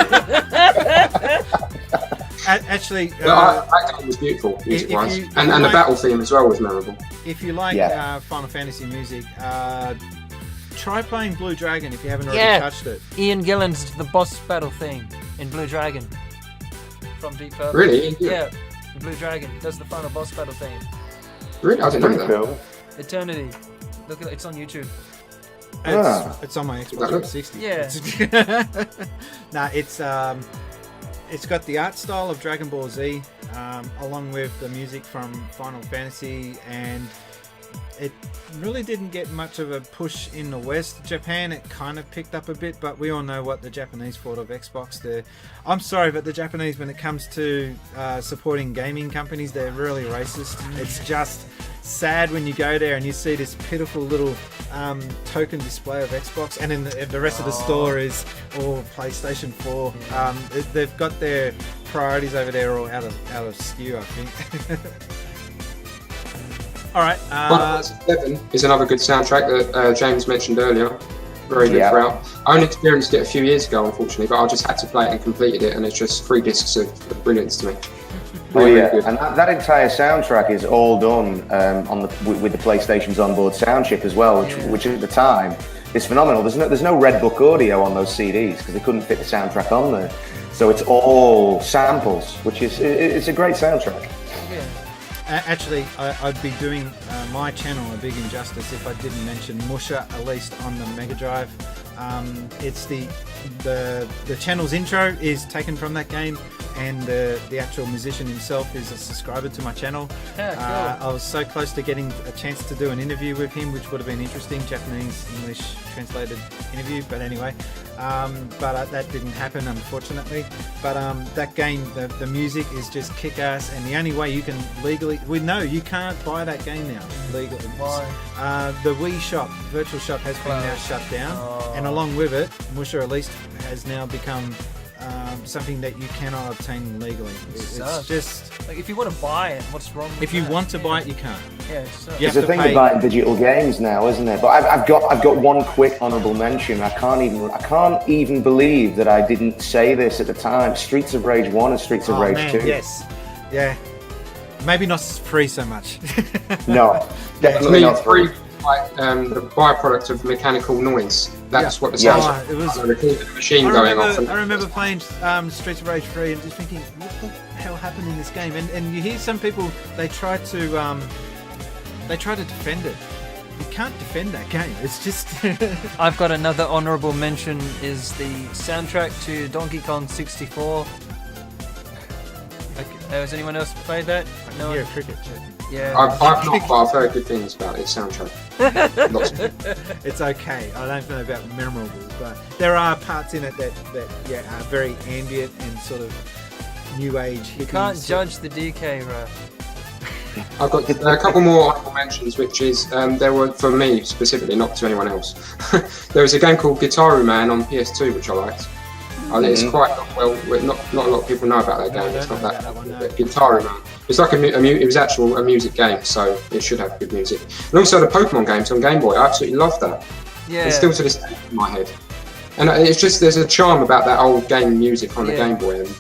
Actually, that game was beautiful, music-wise. And the battle theme as well was memorable. If you like Final Fantasy music, try playing Blue Dragon if you haven't already touched it. Ian Gillan's the boss battle theme in Blue Dragon from Deep Purple. Really? Yeah, Blue Dragon does the final boss battle theme. Really? I didn't know that. Cool. Eternity. Look at it's on YouTube. It's on my Xbox 360. Yeah. Nah, it's got the art style of Dragon Ball Z, along with the music from Final Fantasy, and it really didn't get much of a push in the West. Japan, it kind of picked up a bit, but we all know what the Japanese thought of Xbox. I'm sorry, but the Japanese, when it comes to supporting gaming companies, they're really racist. It's just sad when you go there and you see this pitiful little token display of Xbox, and then the rest of the store is all PlayStation 4. They've got their priorities over there all out of skew, I think. All right. Final Fantasy VII is another good soundtrack that James mentioned earlier. Very good throughout. I only experienced it a few years ago, unfortunately, but I just had to play it and completed it, and it's just 3 discs of brilliance to me. Really, yeah, really good. and that entire soundtrack is all done with the PlayStation's onboard sound chip as well, which at the time is phenomenal. There's no Red Book audio on those CDs because they couldn't fit the soundtrack on there, so it's all samples, which is it's a great soundtrack. Yeah. Actually, I'd be doing my channel a big injustice if I didn't mention Musha, at least on the Mega Drive. It's the channel's intro is taken from that game, and the actual musician himself is a subscriber to my channel. Yeah, cool. I was so close to getting a chance to do an interview with him, which would have been interesting, Japanese English translated interview. But anyway, that didn't happen, unfortunately. But that game, the music is just kick-ass, and the only way you can legally, you can't buy that game now legally. Why? The Wii shop, virtual shop, has been now shut down, and along with it, Musha Released has now become something that you cannot obtain legally. It's just like, if you want to buy it, what's wrong with if you that? want to buy it, you can't. Yeah, it sucks. You It's have the to thing pay. about digital games now, isn't it? But I've got one quick honourable mention. I can't even believe that I didn't say this at the time. Streets of Rage 1 and Streets of Rage 2. Yes, yeah. Maybe not free so much. No, To definitely me, not free. like the byproduct of mechanical noise. That's what the Yeah. sounds It was. like a machine going off. I remember playing Streets of Rage 3 and just thinking, what the hell happened in this game? And you hear some people, they try to defend it. You can't defend that game. It's just. I've got another honourable mention is the soundtrack to Donkey Kong 64. Has anyone else played that? No. Yeah, cricket. Check. Yeah. I've not, but I've heard good things about its soundtrack. Lots of It's okay. I don't know about memorable, but there are parts in it that are very ambient and sort of new age. You can't judge the DK, right? I've got a couple more honorable mentions, which is there were for me specifically, not to anyone else. There was a game called Guitar Man on PS2, which I liked. I think it's quite well. Not a lot of people know about that game. It's not that Guitar Man. It's like it was actual a music game, so it should have good music. And also the Pokemon games on Game Boy. I absolutely love that. Yeah. It's still to this day in my head. And it's just there's a charm about that old game music on the Game Boy, and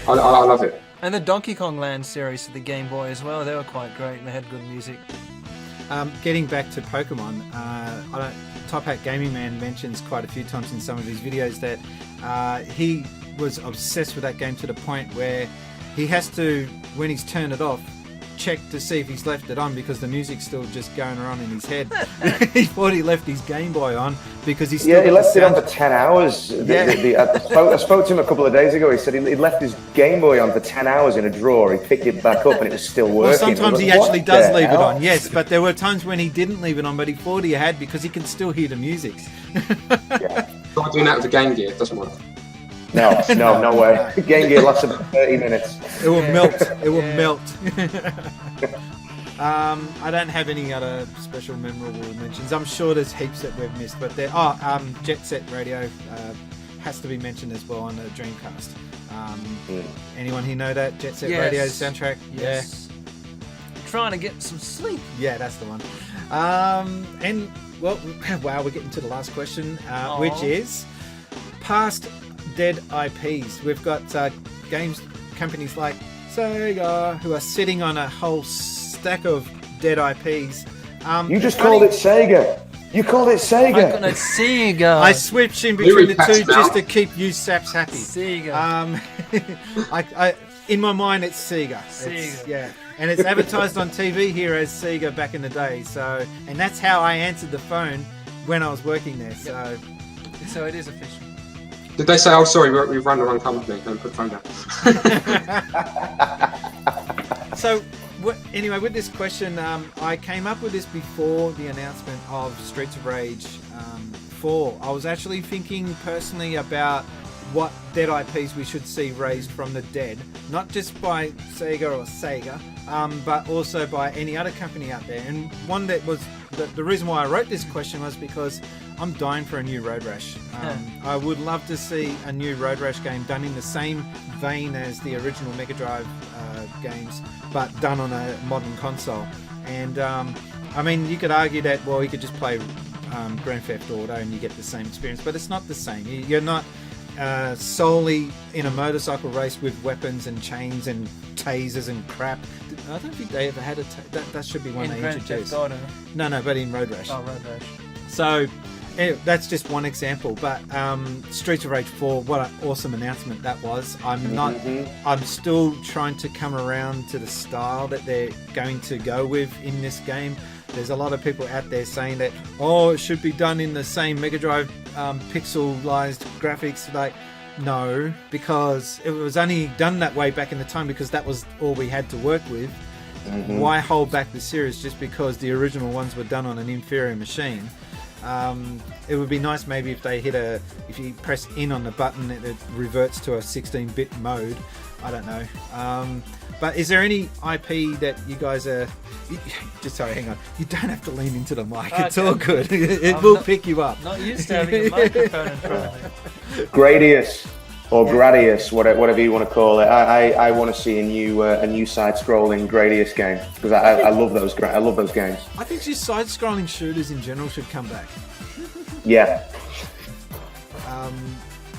I love it. And the Donkey Kong Land series for the Game Boy as well. They were quite great and they had good music. Getting back to Pokemon, Top Hat Gaming Man mentions quite a few times in some of his videos that he was obsessed with that game to the point where he has to, when he's turned it off, check to see if he's left it on because the music's still just going around in his head. He thought he left his Game Boy on because he still he left it on for 10 hours. I spoke to him a couple of days ago. He said he left his Game Boy on for 10 hours in a drawer. He picked it back up and it was still working. Well, sometimes he Like, actually what does the leave it hell? on, yes, but there were times when he didn't leave it on, but he thought he had because he can still hear the music. Try doing that with the Game Gear. It doesn't work. No way. Game Gear lasts about 30 minutes. It will melt. It will melt. I don't have any other special memorable mentions. I'm sure there's heaps that we've missed, but there. Jet Set Radio has to be mentioned as well on the Dreamcast. Anyone who know that Jet Set Radio soundtrack? Yes. Trying to get some sleep. Yeah, that's the one. And well, wow, we're getting to the last question, which is past dead IPs. We've got games companies like Sega who are sitting on a whole stack of dead IPs. You just called it Sega. You called it Sega. I'm gonna Sega. I switch in between the two just to keep you saps happy. Sega. I in my mind it's Sega. Sega. And it's advertised on TV here as Sega back in the day. So, and that's how I answered the phone when I was working there. So it is official. Did they say, "Oh, sorry, we've run the wrong company," and put the phone down? So, anyway, with this question, I came up with this before the announcement of Streets of Rage 4. I was actually thinking personally about what dead IPs we should see raised from the dead, not just by Sega or Sega, but also by any other company out there. And one that was the reason why I wrote this question was because I'm dying for a new Road Rash. I would love to see a new Road Rash game done in the same vein as the original Mega Drive games, but done on a modern console. And I mean, you could argue that, well, you could just play Grand Theft Auto and you get the same experience, but it's not the same. You're not solely in a motorcycle race with weapons and chains and tasers and crap. I don't think they ever had that should be one In they Grand Theft introduced. Auto. No, but in Road Rash. Oh, Road Rash. So anyway, that's just one example. But Streets of Rage 4, what an awesome announcement that was. I'm still trying to come around to the style that they're going to go with in this game. There's a lot of people out there saying that, it should be done in the same Mega Drive pixelized graphics. Like, no, because it was only done that way back in the time because that was all we had to work with. Why hold back the series just because the original ones were done on an inferior machine? It would be nice maybe if they if you press in on the button, it reverts to a 16-bit mode. I don't know. But is there any IP that you guys are... Sorry, hang on. You don't have to lean into the mic. It's all good. It will pick you up. Not used to having a microphone in front of me. Gradius or Gradius, whatever you want to call it. I want to see a new side-scrolling Gradius game because I love those. I love those games. I think just side-scrolling shooters in general should come back. Yeah.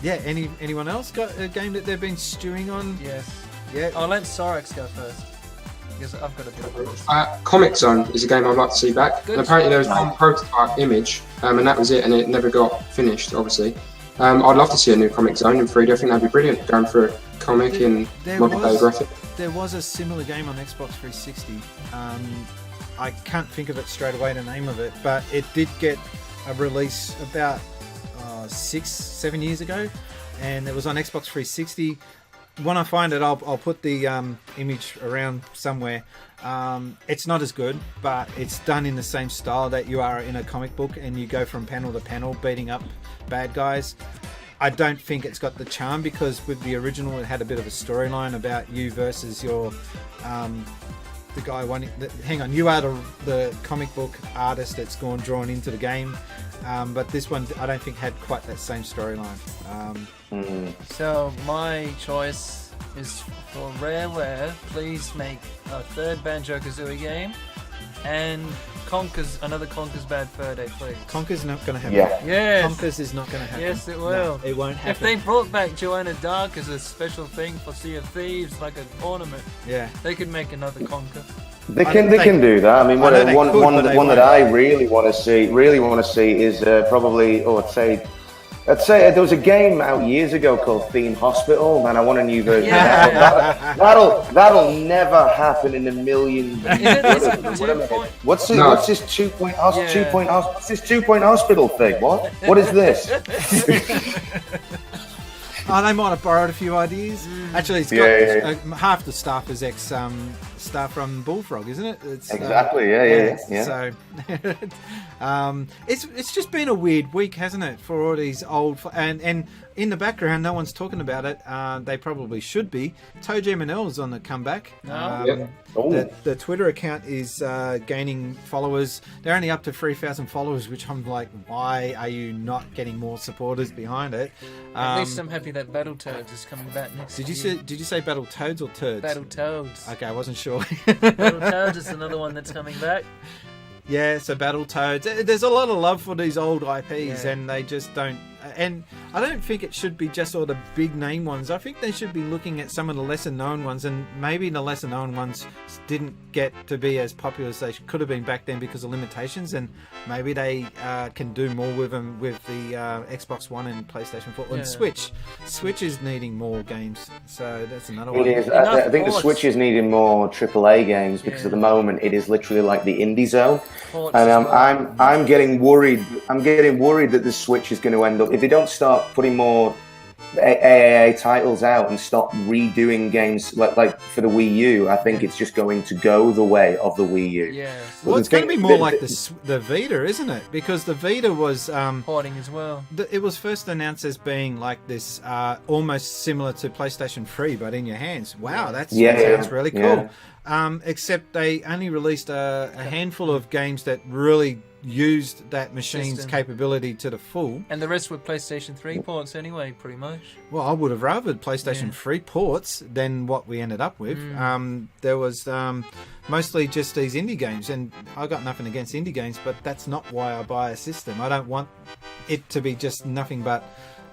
Anyone else got a game that they've been stewing on? Yes. Yeah. I'll let Sorax go first. Because I've got a bit of a list. Comic Zone is a game I'd like to see back. Good. And apparently there was one prototype image, and that was it, and it never got finished, obviously. I'd love to see a new Comic Zone in 3D. I think that'd be brilliant, going for a comic in modern day graphic. There was a similar game on Xbox 360. I can't think of it straight away, the name of it, but it did get a release about 6-7 years ago, and it was on Xbox 360. When I find it, I'll put the image around somewhere. It's not as good, but it's done in the same style that you are in a comic book, and you go from panel to panel beating up bad guys. I don't think it's got the charm because with the original, it had a bit of a storyline about you versus your the guy wanting. Hang on, you are the comic book artist that's drawn into the game, but this one I don't think had quite that same storyline. So my choice is for Rareware. Please make a third Banjo-Kazooie game, and another Conker's Bad Fur Day, please. Conker's not going to happen. Yeah. Yes. Conker's is not going to happen. Yes, it will. No, it won't happen. If they brought back Joanna Dark as a special thing for Sea of Thieves, like an ornament, they could make another Conker. They can do that. I mean, one that I really want to see is probably, I'd say there was a game out years ago called Theme Hospital, and I want a new version of that. That'll never happen in a million. What's this 2-point hospital thing? What is this? They might have borrowed a few ideas. Actually, it's got half the staff is staff from Bullfrog, isn't it? It's, exactly. So it's just been a weird week, hasn't it, for all these old and in the background, no one's talking about it. They probably should be. Toe Jam and L's on the comeback. The Twitter account is gaining followers. They're only up to 3,000 followers, which I'm like, why are you not getting more supporters behind it? At least I'm happy that Battletoads is coming back next year. Did you say Battletoads or Turds? Battletoads. Okay, I wasn't sure. Battletoads is another one that's coming back. Yeah, so Battletoads. There's a lot of love for these old IPs, and they just don't. And I don't think it should be just all the big name ones. I think they should be looking at some of the lesser known ones, and maybe the lesser known ones didn't get to be as popular as they could have been back then because of limitations, and maybe they can do more with them with the Xbox One and PlayStation 4 and Switch. Switch is needing more games, so that's another one. It is. I think the Switch is needing more AAA games because at the moment it is literally like the indie zone, and I'm getting worried. I'm getting worried that the Switch is going to end up, if they don't start putting more AAA titles out and stop redoing games like for the Wii U, I think it's just going to go the way of the Wii U. Yes. Well, it's going to be more like the Vita, isn't it? Because the Vita was porting as well. It was first announced as being like this, almost similar to PlayStation 3, but in your hands. Wow, that sounds really cool. Except they only released a handful of games that really used that machine's capability to the full. And the rest were PlayStation 3 ports anyway, pretty much. Well, I would have rather PlayStation 3 ports than what we ended up with. There was mostly just these indie games, and I got nothing against indie games, but that's not why I buy a system. I don't want it to be just nothing but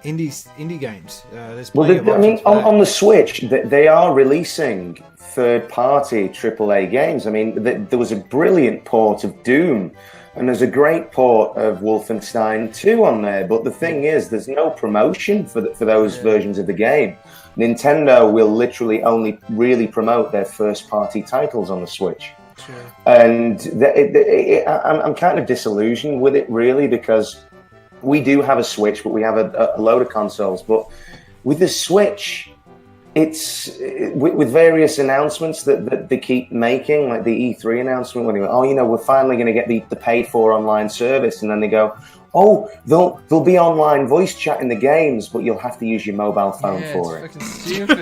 indie games. There's Well, plenty of I mean, options for that. on the Switch, they are releasing third-party AAA games. I mean, there was a brilliant port of Doom, and there's a great port of Wolfenstein 2 on there. But the thing is, there's no promotion for those versions of the game. Nintendo will literally only really promote their first-party titles on the Switch. Sure. And I'm kind of disillusioned with it, really, because we do have a Switch, but we have a load of consoles. But with the Switch, it's with various announcements that they keep making, like the E3 announcement, when they go, we're finally going to get the paid-for online service, and then they go, there'll be online voice chat in the games, but you'll have to use your mobile phone for it. It's fucking stupid.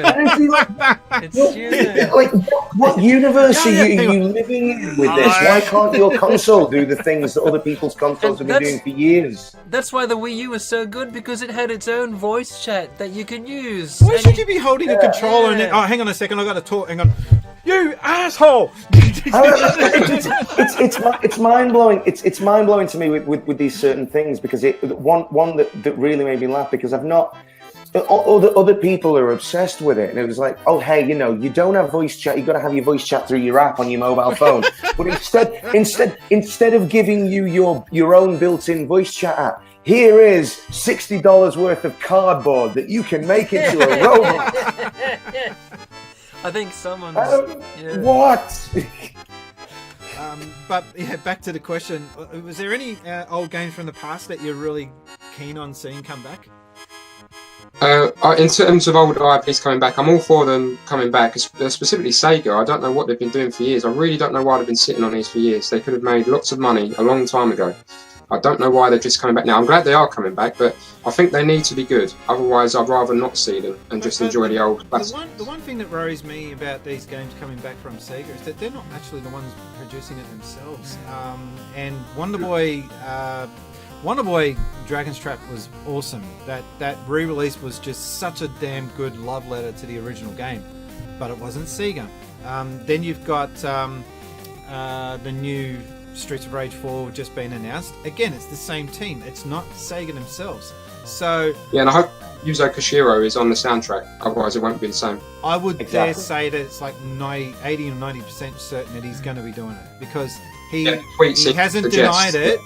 It's stupid. Like, what universe are you living in with this? Why can't your console do the things that other people's consoles have been doing for years? That's why the Wii U was so good, because it had its own voice chat that you can use. Why should you be holding a controller and then, hang on a second, I've got to talk, hang on. You asshole! It's mind blowing. It's mind blowing to me with these certain things, because one that really made me laugh, because I've not. Other people are obsessed with it, and it was like, oh hey, you don't have voice chat. You got to have your voice chat through your app on your mobile phone. But instead of giving you your own built-in voice chat app, here is $60 worth of cardboard that you can make into a robot. I think someone's... What? But yeah, back to the question. Was there any old games from the past that you're really keen on seeing come back? In terms of old IPs coming back, I'm all for them coming back, specifically Sega. I don't know what they've been doing for years. I really don't know why they've been sitting on these for years. They could have made lots of money a long time ago. I don't know why they're just coming back now. I'm glad they are coming back, but I think they need to be good. Otherwise, I'd rather not see them and just enjoy the old classics. The one thing that worries me about these games coming back from Sega is that they're not actually the ones producing it themselves. And Wonder Boy Dragon's Trap was awesome. That re-release was just such a damn good love letter to the original game, but it wasn't Sega. Then you've got the new Streets of Rage 4 just been announced. Again, it's the same team. It's not Sega themselves. So yeah, and I hope Yuzo Koshiro is on the soundtrack. Otherwise, it won't be the same. I would dare say that it's like 80 or 90% certain that he's going to be doing it, because he hasn't denied it.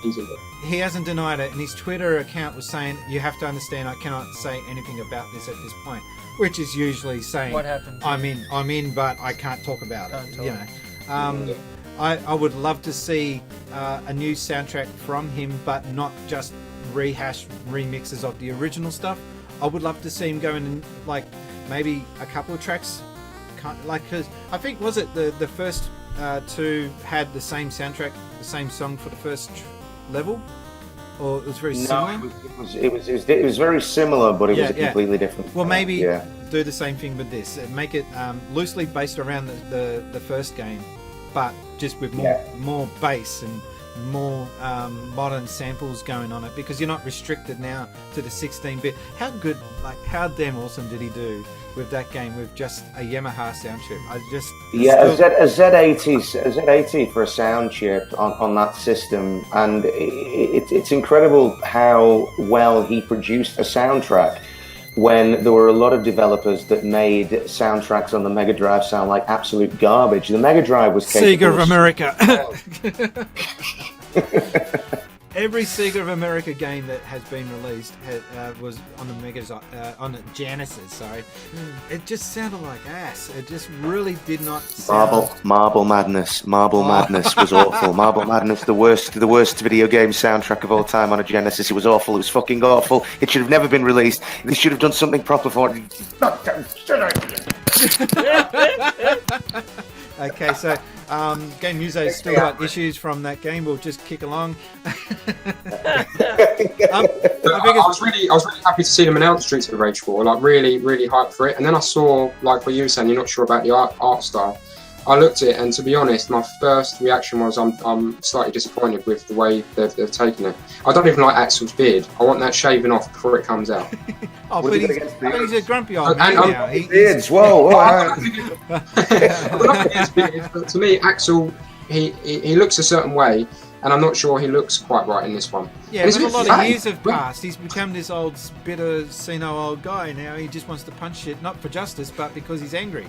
He hasn't denied it, and his Twitter account was saying, "You have to understand, I cannot say anything about this at this point," which is usually saying, "What happened? I'm in, but I can't talk about it." I would love to see a new soundtrack from him, but not just rehash remixes of the original stuff. I would love to see him go in and, like, maybe a couple of tracks, because I think, was it the first two had the same soundtrack, the same song for the first level, or it was very similar? No, it was very similar, but it was a completely different. Well, maybe do the same thing with this, make it loosely based around the first game, but just with more bass and more modern samples going on it, because you're not restricted now to the 16-bit. How good, how damn awesome did he do with that game with just a Yamaha sound chip? A Z80 for a sound chip on that system, and it's incredible how well he produced a soundtrack when there were a lot of developers that made soundtracks on the Mega Drive sound like absolute garbage. The Mega Drive was capable Sega of America. Every Sega of America game that has been released was on the on the Genesis. Sorry, it just sounded like ass. It just really did not. Marble Madness was awful. Marble Madness, the worst video game soundtrack of all time on a Genesis. It was awful. It was fucking awful. It should have never been released. They should have done something proper for it. Okay, so Game Muso's still got issues from that game. We'll just kick along. I was really happy to see them announce Streets of Rage 4. Like, really, really hyped for it. And then I saw, like what you were saying, you're not sure about the art style. I looked at it, and to be honest, my first reaction was I'm slightly disappointed with the way they've taken it. I don't even like Axel's beard. I want that shaven off before it comes out. But he's a grumpy old man now. Beards, whoa. To me, Axel, he looks a certain way, and I'm not sure he looks quite right in this one. Yeah, And but it's a lot flat. of years have passed. He's become this old, bitter, senile old guy now. He just wants to punch shit, not for justice, but because he's angry.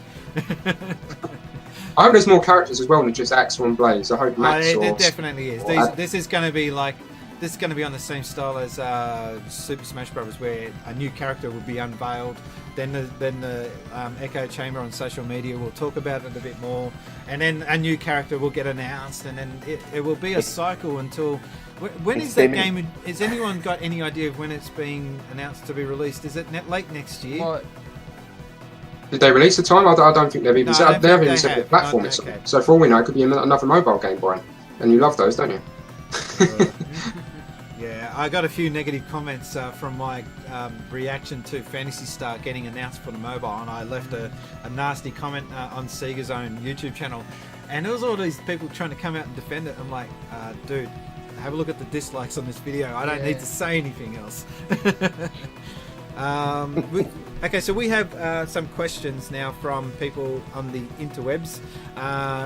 I hope there's more characters as well than just Axel and Blaze. I hope Max There or... definitely is. or This is going to be like... This is going to be on the same style as Super Smash Bros., where a new character will be unveiled. Then the Echo Chamber on social media will talk about it a bit more, and then a new character will get announced, and then it will be a cycle until. When is that game? Has anyone got any idea of when it's being announced to be released? Is it late next year? What? Did they release the time? I don't think they've even No, said. I don't They haven't think even they said the have. platform No, it's okay. on. So for all we know, it could be another mobile game, Brian. And you love those, don't you? Yeah, I got a few negative comments from my reaction to Phantasy Star getting announced for the mobile, and I left a nasty comment on Sega's own YouTube channel, and there was all these people trying to come out and defend it. I'm like, dude, have a look at the dislikes on this video. I don't need to say anything else. Okay, so we have some questions now from people on the interwebs.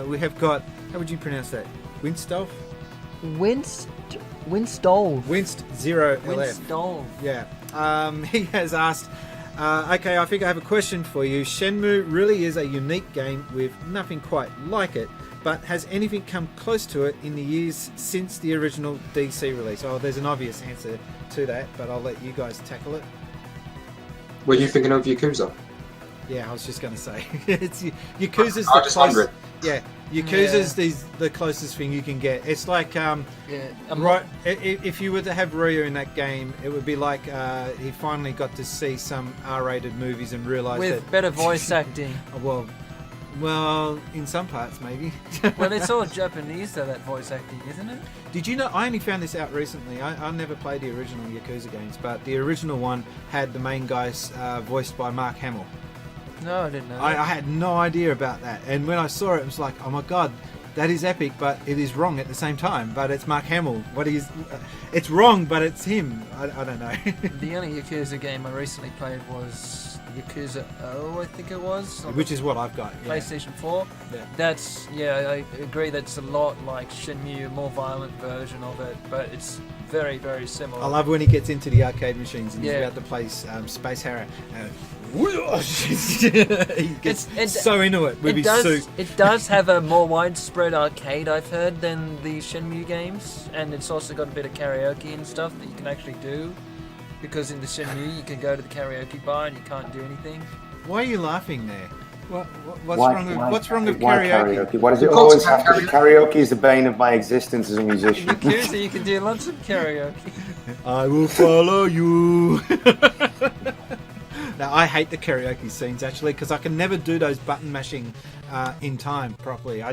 We have got, how would you pronounce that? Winstolf? Winstall. Winst0LF. Winstall. Yeah. He has asked, okay, I think I have a question for you. Shenmue really is a unique game with nothing quite like it, but has anything come close to it in the years since the original DC release? Oh, there's an obvious answer to that, but I'll let you guys tackle it. Were you thinking of Yakuza? Yeah, I was just going to say. It's Yakuza's I the just wondering. Yeah, Yakuza's the closest thing you can get. It's like right. If you were to have Ryu in that game, it would be like he finally got to see some R-rated movies and realised With that better voice acting. well, in some parts maybe. Well, it's all Japanese though, that voice acting, isn't it? Did you know? I only found this out recently. I never played the original Yakuza games, but the original one had the main guys voiced by Mark Hamill. No, I didn't know. I had no idea about that, and when I saw it, I was like, "Oh my god, that is epic!" But it is wrong at the same time. But it's Mark Hamill. It's wrong, but it's him. I don't know. The only Yakuza game I recently played was Yakuza 0, I think it was. On Which is what I've got. Yeah. PlayStation 4. Yeah. I agree that's a lot like Shenmue, a more violent version of it, but it's very, very similar. I love when he gets into the arcade machines and he's Yeah. about to play Space Harrier. He gets so into it with his suit. It does have a more widespread arcade, I've heard, than the Shenmue games, and it's also got a bit of karaoke and stuff that you can actually do. Because in the Shenmue, you can go to the karaoke bar and you can't do anything. Why are you laughing there? What's wrong with why karaoke? Why does it always have to be? Karaoke is the bane of my existence as a In musician. Yakuza, you can do lots of karaoke. I will follow you. Now, I hate the karaoke scenes actually because I can never do those button mashing in time properly.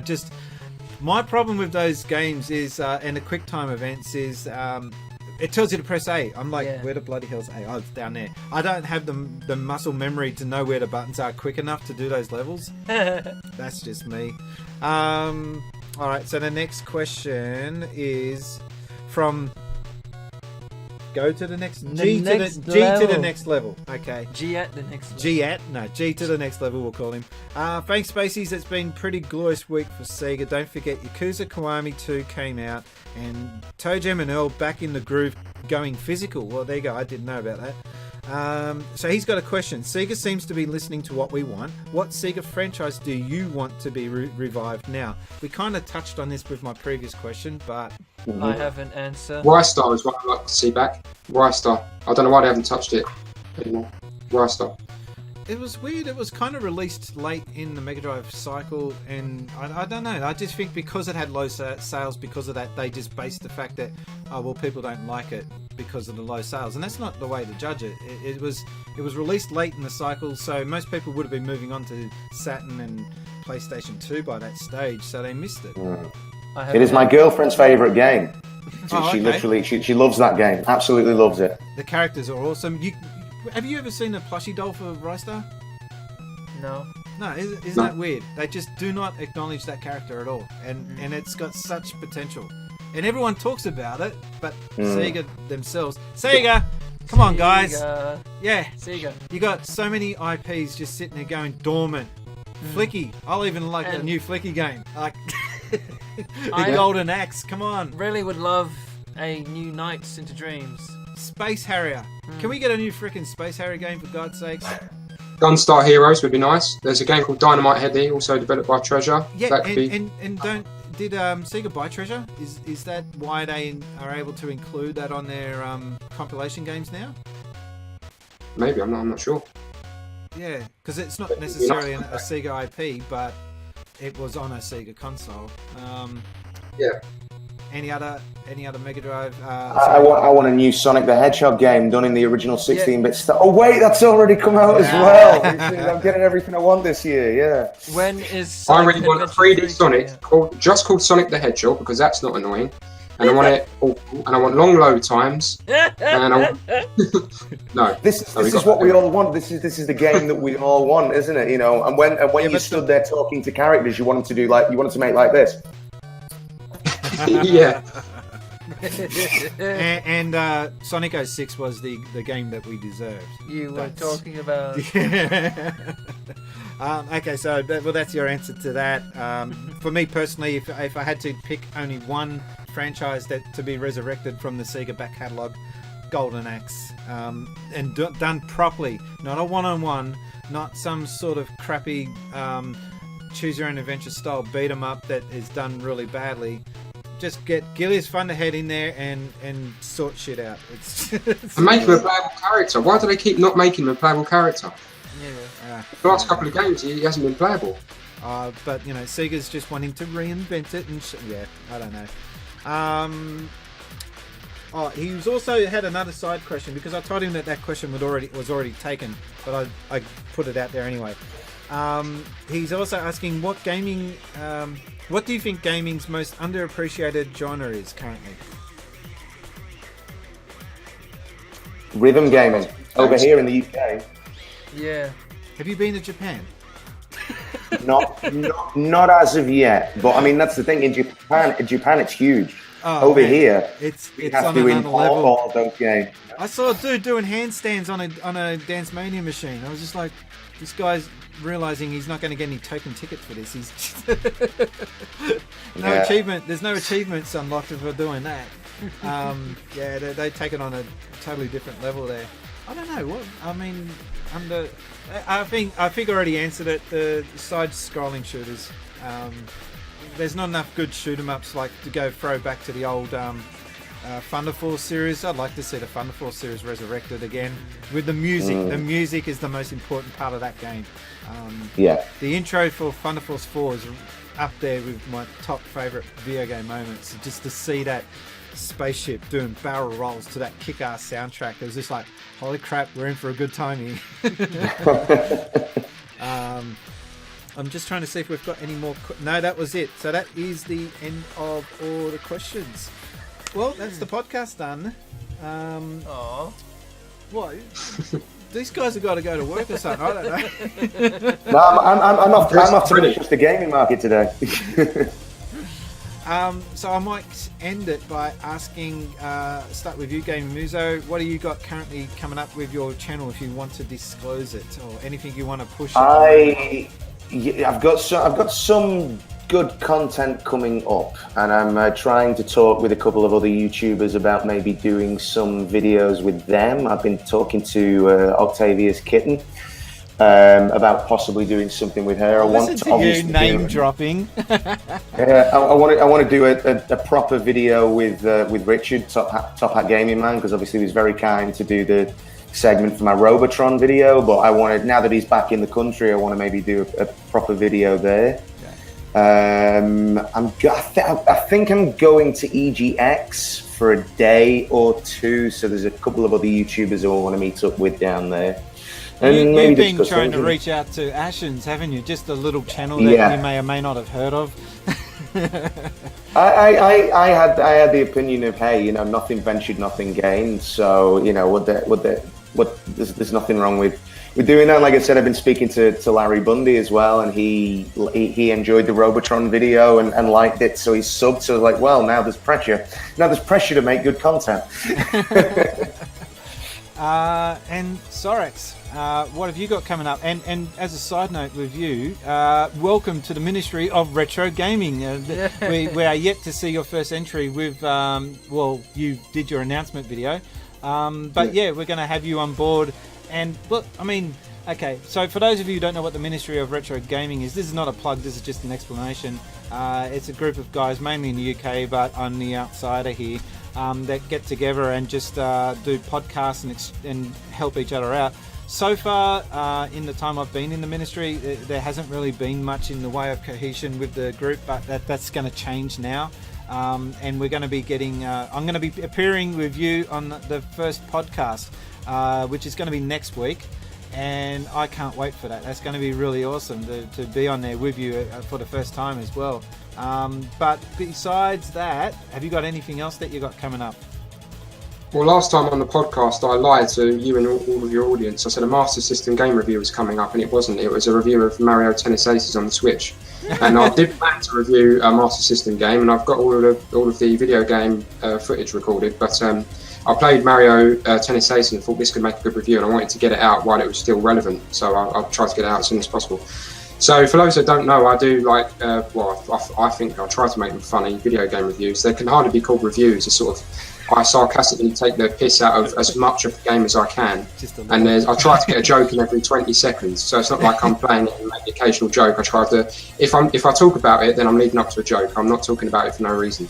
My problem with those games is and the quick time events is it tells you to press A. I'm like, where the bloody hell's A? Oh, it's down there. I don't have the muscle memory to know where the buttons are quick enough to do those levels. That's just me. All right, so the next question is from. Go to the next G to the next level. Okay. G at the next level. G to the next level, we'll call him. Thanks, Spaceys. It's been pretty glorious week for Sega. Don't forget, Yakuza Kiwami 2 came out, and Toe Jam and Earl back in the groove going physical. Well, there you go. I didn't know about that. So he's got a question. Sega seems to be listening to what we want. What Sega franchise do you want to be revived now? We kind of touched on this with my previous question, but... I have an answer. Rystar is what I'd like to see back. Rystar. I don't know why they haven't touched it anymore. Rystar. It was weird. It was kind of released late in the Mega Drive cycle, and I don't know. I just think because it had low sales, because of that, they just based the fact that, oh well, people don't like it because of the low sales, and that's not the way to judge it. It was released late in the cycle, so most people would have been moving on to Saturn and PlayStation 2 by that stage, so they missed it. It is my girlfriend's favourite game. She okay. literally she loves that game. Absolutely loves it. The characters are awesome. Have you ever seen a plushie doll for Rystar? No. No, isn't that weird? They just do not acknowledge that character at all, and it's got such potential. And everyone talks about it, but Sega themselves... Sega! Come on, guys! Yeah. Sega. You got so many IPs just sitting there going dormant. Flicky. I'll even like a new Flicky game. Like... The Golden Axe, come on. Really would love a new Nights into Dreams. Space Harrier. Can we get a new freaking Space Harrier game, for God's sakes? Gunstar Heroes would be nice. There's a game called Dynamite Headdy, also developed by Treasure. Yeah, that could be... did Sega buy Treasure? Is that why they are able to include that on their compilation games now? Maybe, I'm not sure. Yeah, because it's not necessarily a Sega IP, but it was on a Sega console. Yeah. Any other Mega Drive? I want a new Sonic the Hedgehog game done in the original 16-bit style. Oh wait, that's already come out as well. I'm getting everything I want this year. Yeah. When is? I really want a 3D Sonic called Sonic the Hedgehog, because that's not annoying. And I want it awful, and I want long load times. And I want... No. This is what we all want. This is the game that we all want, isn't it? You know, and when you stood there talking to characters, you wanted to make like this. Yeah. and Sonic 06 was the game that we deserved. You were talking about... Okay, so that's your answer to that. For me personally, if I had to pick only one franchise to be resurrected from the Sega back catalogue, Golden Axe, and done properly, not a one-on-one, not some sort of crappy choose your own adventure style beat 'em up that is done really badly. Just get Gillius Thunderhead in there and sort shit out. And make him a playable character. Why do they keep not making him a playable character? Yeah. The last couple of games, he hasn't been playable. But you know, Sega's just wanting to reinvent it, and I don't know. He's also had another side question, because I told him that question was already taken, but I put it out there anyway. He's also asking what do you think gaming's most underappreciated genre is currently? Rhythm gaming over here in the UK. Yeah. Have you been to Japan? Not as of yet, but I mean that's the thing. In Japan it's huge. Over here, it's have on to another level. all those games. I saw a dude doing handstands on a Dance Mania machine. I was just like, this guy's realizing he's not going to get any token tickets for this. He's achievement. There's no achievements unlocked for doing that. They take it on a totally different level there. I don't know what I mean. I think I already answered it. The side-scrolling shooters. There's not enough good shoot-'em-ups like to go throw back to the old Thunder Force series. I'd like to see the Thunder Force series resurrected again with the music. The music is the most important part of that game. The intro for Thunder Force 4 is up there with my top favourite video game moments. Just to see that spaceship doing barrel rolls to that kick-ass soundtrack, it was just like, holy crap, we're in for a good time here. I'm just trying to see if we've got any more. No, that was it. So that is the end of all the questions. Well, that's the podcast done. What? These guys have got to go to work or something. I don't know. No, I'm off to finish the gaming market today. So I might end it by asking, start with you, Gaming Muso. What do you got currently coming up with your channel, if you want to disclose it, or anything you want to push? I've got some good content coming up, and I'm trying to talk with a couple of other YouTubers about maybe doing some videos with them. I've been talking to Octavia's Kitten about possibly doing something with her. Listen to you name dropping. I want to do a proper video with Richard, Top Hat Gaming Man, because obviously he was very kind to do the segment for my Robotron video. But now that he's back in the country, I want to maybe do a proper video there. I think I'm going to EGX for a day or two. So there's a couple of other YouTubers who I want to meet up with down there. And you've been trying to reach out to Ashens, haven't you? Just a little channel that you may or may not have heard of. I had the opinion of, hey, nothing ventured, nothing gained. So there's nothing wrong with doing that. Like I said, I've been speaking to Larry Bundy as well, and he enjoyed the Robotron video and liked it, so he subbed. So like, well, now there's pressure to make good content. And Sorax, what have you got coming up? And as a side note with you, welcome to the Ministry of Retro Gaming. We are yet to see your first entry with, you did your announcement video. But we're going to have you on board. And look, I mean, okay, so for those of you who don't know what the Ministry of Retro Gaming is, this is not a plug, this is just an explanation. It's a group of guys, mainly in the UK, but on the outsider here, that get together and just do podcasts and help each other out. So far, in the time I've been in the ministry, there hasn't really been much in the way of cohesion with the group, but that's going to change now. And we're going to be getting, I'm going to be appearing with you on the first podcast, which is going to be next week. And I can't wait for that. That's going to be really awesome to be on there with you for the first time as well. But besides that, have you got anything else that you got coming up? Well, last time on the podcast, I lied to you and all of your audience. I said a Master System game review was coming up, and it wasn't. It was a review of Mario Tennis Aces on the Switch. And I did plan to review a Master System game, and I've got all of the video game footage recorded. But I played Mario Tennis Aces and thought this could make a good review, and I wanted to get it out while it was still relevant. So I'll try to get it out as soon as possible. So for those that don't know, I do I think I try to make them funny video game reviews. They can hardly be called reviews. It's sort of, I sarcastically take the piss out of as much of the game as I can, and I try to get a joke in every 20 seconds. So it's not like I'm playing it and make the occasional joke. I try to, if I talk about it, then I'm leading up to a joke. I'm not talking about it for no reason.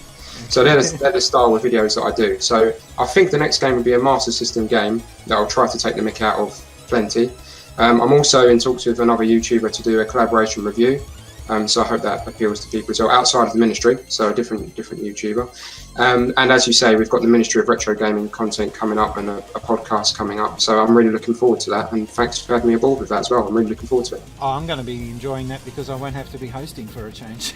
So they're the style of videos that I do. So I think the next game will be a Master System game that I'll try to take the mick out of plenty. I'm also in talks with another YouTuber to do a collaboration review. So I hope that appeals to people as well, outside of the ministry, so a different YouTuber. And as you say, we've got the Ministry of Retro Gaming content coming up and a podcast coming up. So I'm really looking forward to that. And thanks for having me aboard with that as well. I'm really looking forward to it. Oh, I'm going to be enjoying that because I won't have to be hosting for a change.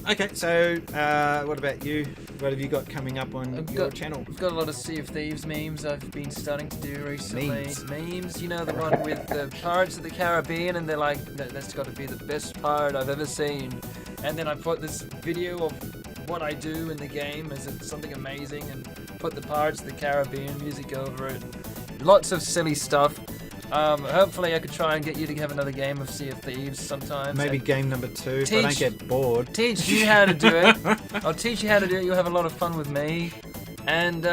Okay, so what about you? What have you got coming up on your channel? I've got a lot of Sea of Thieves memes I've been starting to do recently. Memes, you know, the one with the Pirates of the Caribbean, and they're like, that's got to be the best pirate I've ever seen. And then I put this video of what I do in the game as something amazing, and put the Pirates of the Caribbean music over it. Lots of silly stuff. Hopefully I could try and get you to have another game of Sea of Thieves sometime. Maybe game number 2, if I don't get bored. Teach you how to do it. I'll teach you how to do it. You'll have a lot of fun with me. And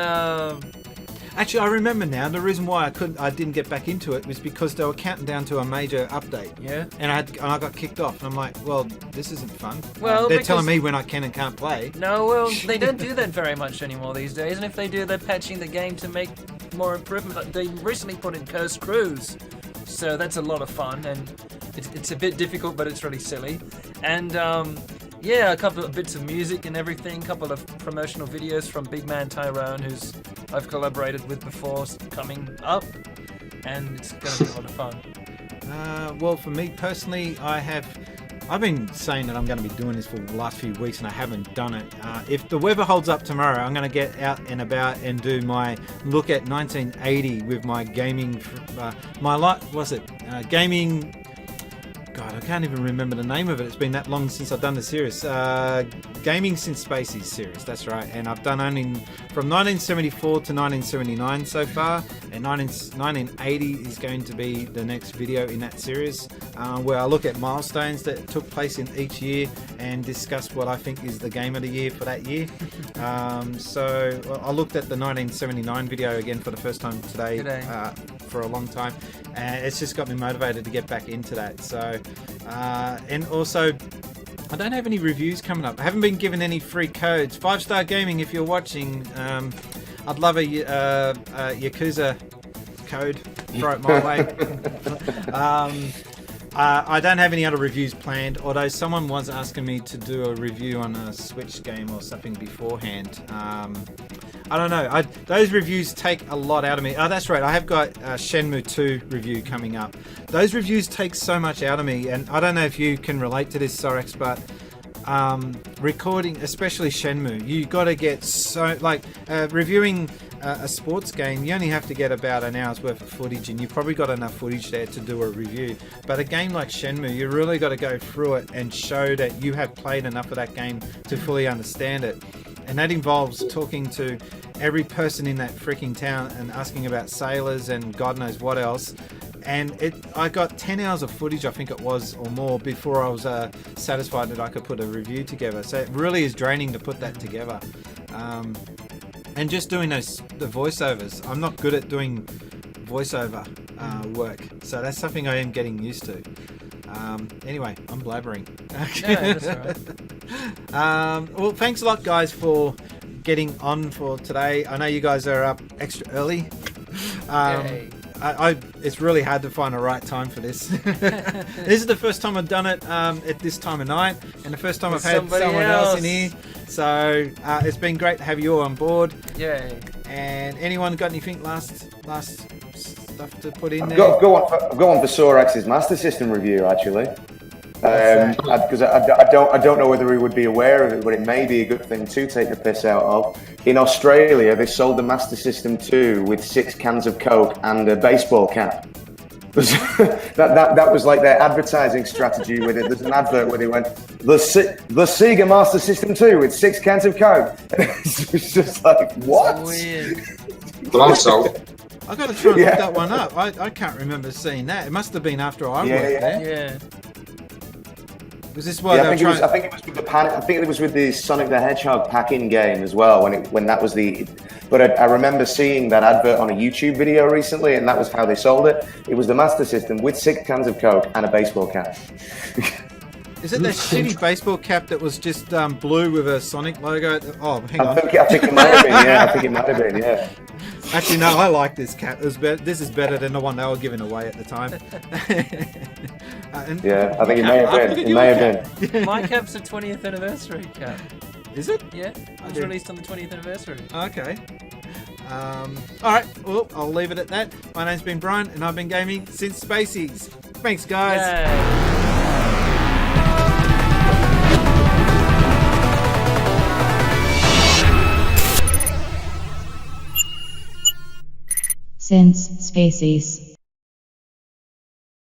actually, I remember now. The reason why I didn't get back into it was because they were counting down to a major update. Yeah. And I got kicked off, and I'm like, well, this isn't fun. Well, they're telling me when I can and can't play. No, well, they don't do that very much anymore these days. And if they do, they're patching the game to make more improvement. They recently put in Cursed Cruise, so that's a lot of fun, and it's a bit difficult, but it's really silly. And a couple of bits of music and everything, a couple of promotional videos from Big Man Tyrone, who's I've collaborated with before, coming up, and it's going to be a lot of fun. Well, for me personally, I've been saying that I'm going to be doing this for the last few weeks, and I haven't done it. If the weather holds up tomorrow, I'm going to get out and about and do my look at 1980 with my gaming, gaming. God, I can't even remember the name of it. It's been that long since I've done the series. Gaming Since Spacey's series, that's right. And I've done only from 1974 to 1979 so far. And 1980 is going to be the next video in that series, where I look at milestones that took place in each year and discuss what I think is the game of the year for that year. So I looked at the 1979 video again for the first time today. For a long time, and it's just got me motivated to get back into that. So and also I don't have any reviews coming up. I haven't been given any free codes. 5-Star Gaming, if you're watching, I'd love a Yakuza code. Throw it my way. I don't have any other reviews planned, although someone was asking me to do a review on a Switch game or something beforehand. I don't know. Those reviews take a lot out of me. Oh, that's right. I have got a Shenmue 2 review coming up. Those reviews take so much out of me, and I don't know if you can relate to this, Sorax, but recording, especially Shenmue, you got to get so, like, reviewing a sports game, you only have to get about an hour's worth of footage, and you've probably got enough footage there to do a review. But a game like Shenmue, you really got to go through it and show that you have played enough of that game to fully understand it. And that involves talking to every person in that freaking town and asking about sailors and God knows what else. And I got 10 hours of footage, I think it was, or more, before I was satisfied that I could put a review together. So it really is draining to put that together. And just doing the voiceovers. I'm not good at doing voiceover work, so that's something I am getting used to. Anyway, I'm blabbering. No, that's all right. Well, thanks a lot, guys, for getting on for today. I know you guys are up extra early. Yay. It's really hard to find a right time for this. This is the first time I've done it at this time of night, and the first time I've had somebody someone else in else. here. So it's been great to have you all on board. Yay. And anyone got anything last stuff to put in I've there? got one for Sorax's Master System review, actually. Because I don't know whether he would be aware of it, but it may be a good thing to take the piss out of. In Australia, they sold the Master System 2 with 6 cans of Coke and a baseball cap. that was like their advertising strategy with it. There's an advert where they went, the Sega Master System 2 with 6 cans of Coke. It's just like, what? So weird. Well, I'm sold. I got to try and Yeah. look that one up. I can't remember seeing that. It must have been after I worked there. Yeah. Was this why Yeah, they I were think, trying? it was with the I think it was with the Sonic the Hedgehog pack-in game as well. When that was the, but I remember seeing that advert on a YouTube video recently, and that was how they sold it. It was the Master System with 6 cans of Coke and a baseball cap. Is it that shitty baseball cap that was just blue with a Sonic logo? Oh, hang I on. think it might have been. Yeah, I think it might have been. Yeah. Actually, no, I like this cap. This is better than the one they were giving away at the time. Yeah, I think it may have Look been. at It your may have cap. been. My cap's a 20th anniversary cap. Is it? Yeah, it was did- released on the 20th anniversary. Okay. All right. Well, I'll leave it at that. My name's been Brian, and I've been gaming since Spaceys. Thanks, guys. Yay. Since Spaces.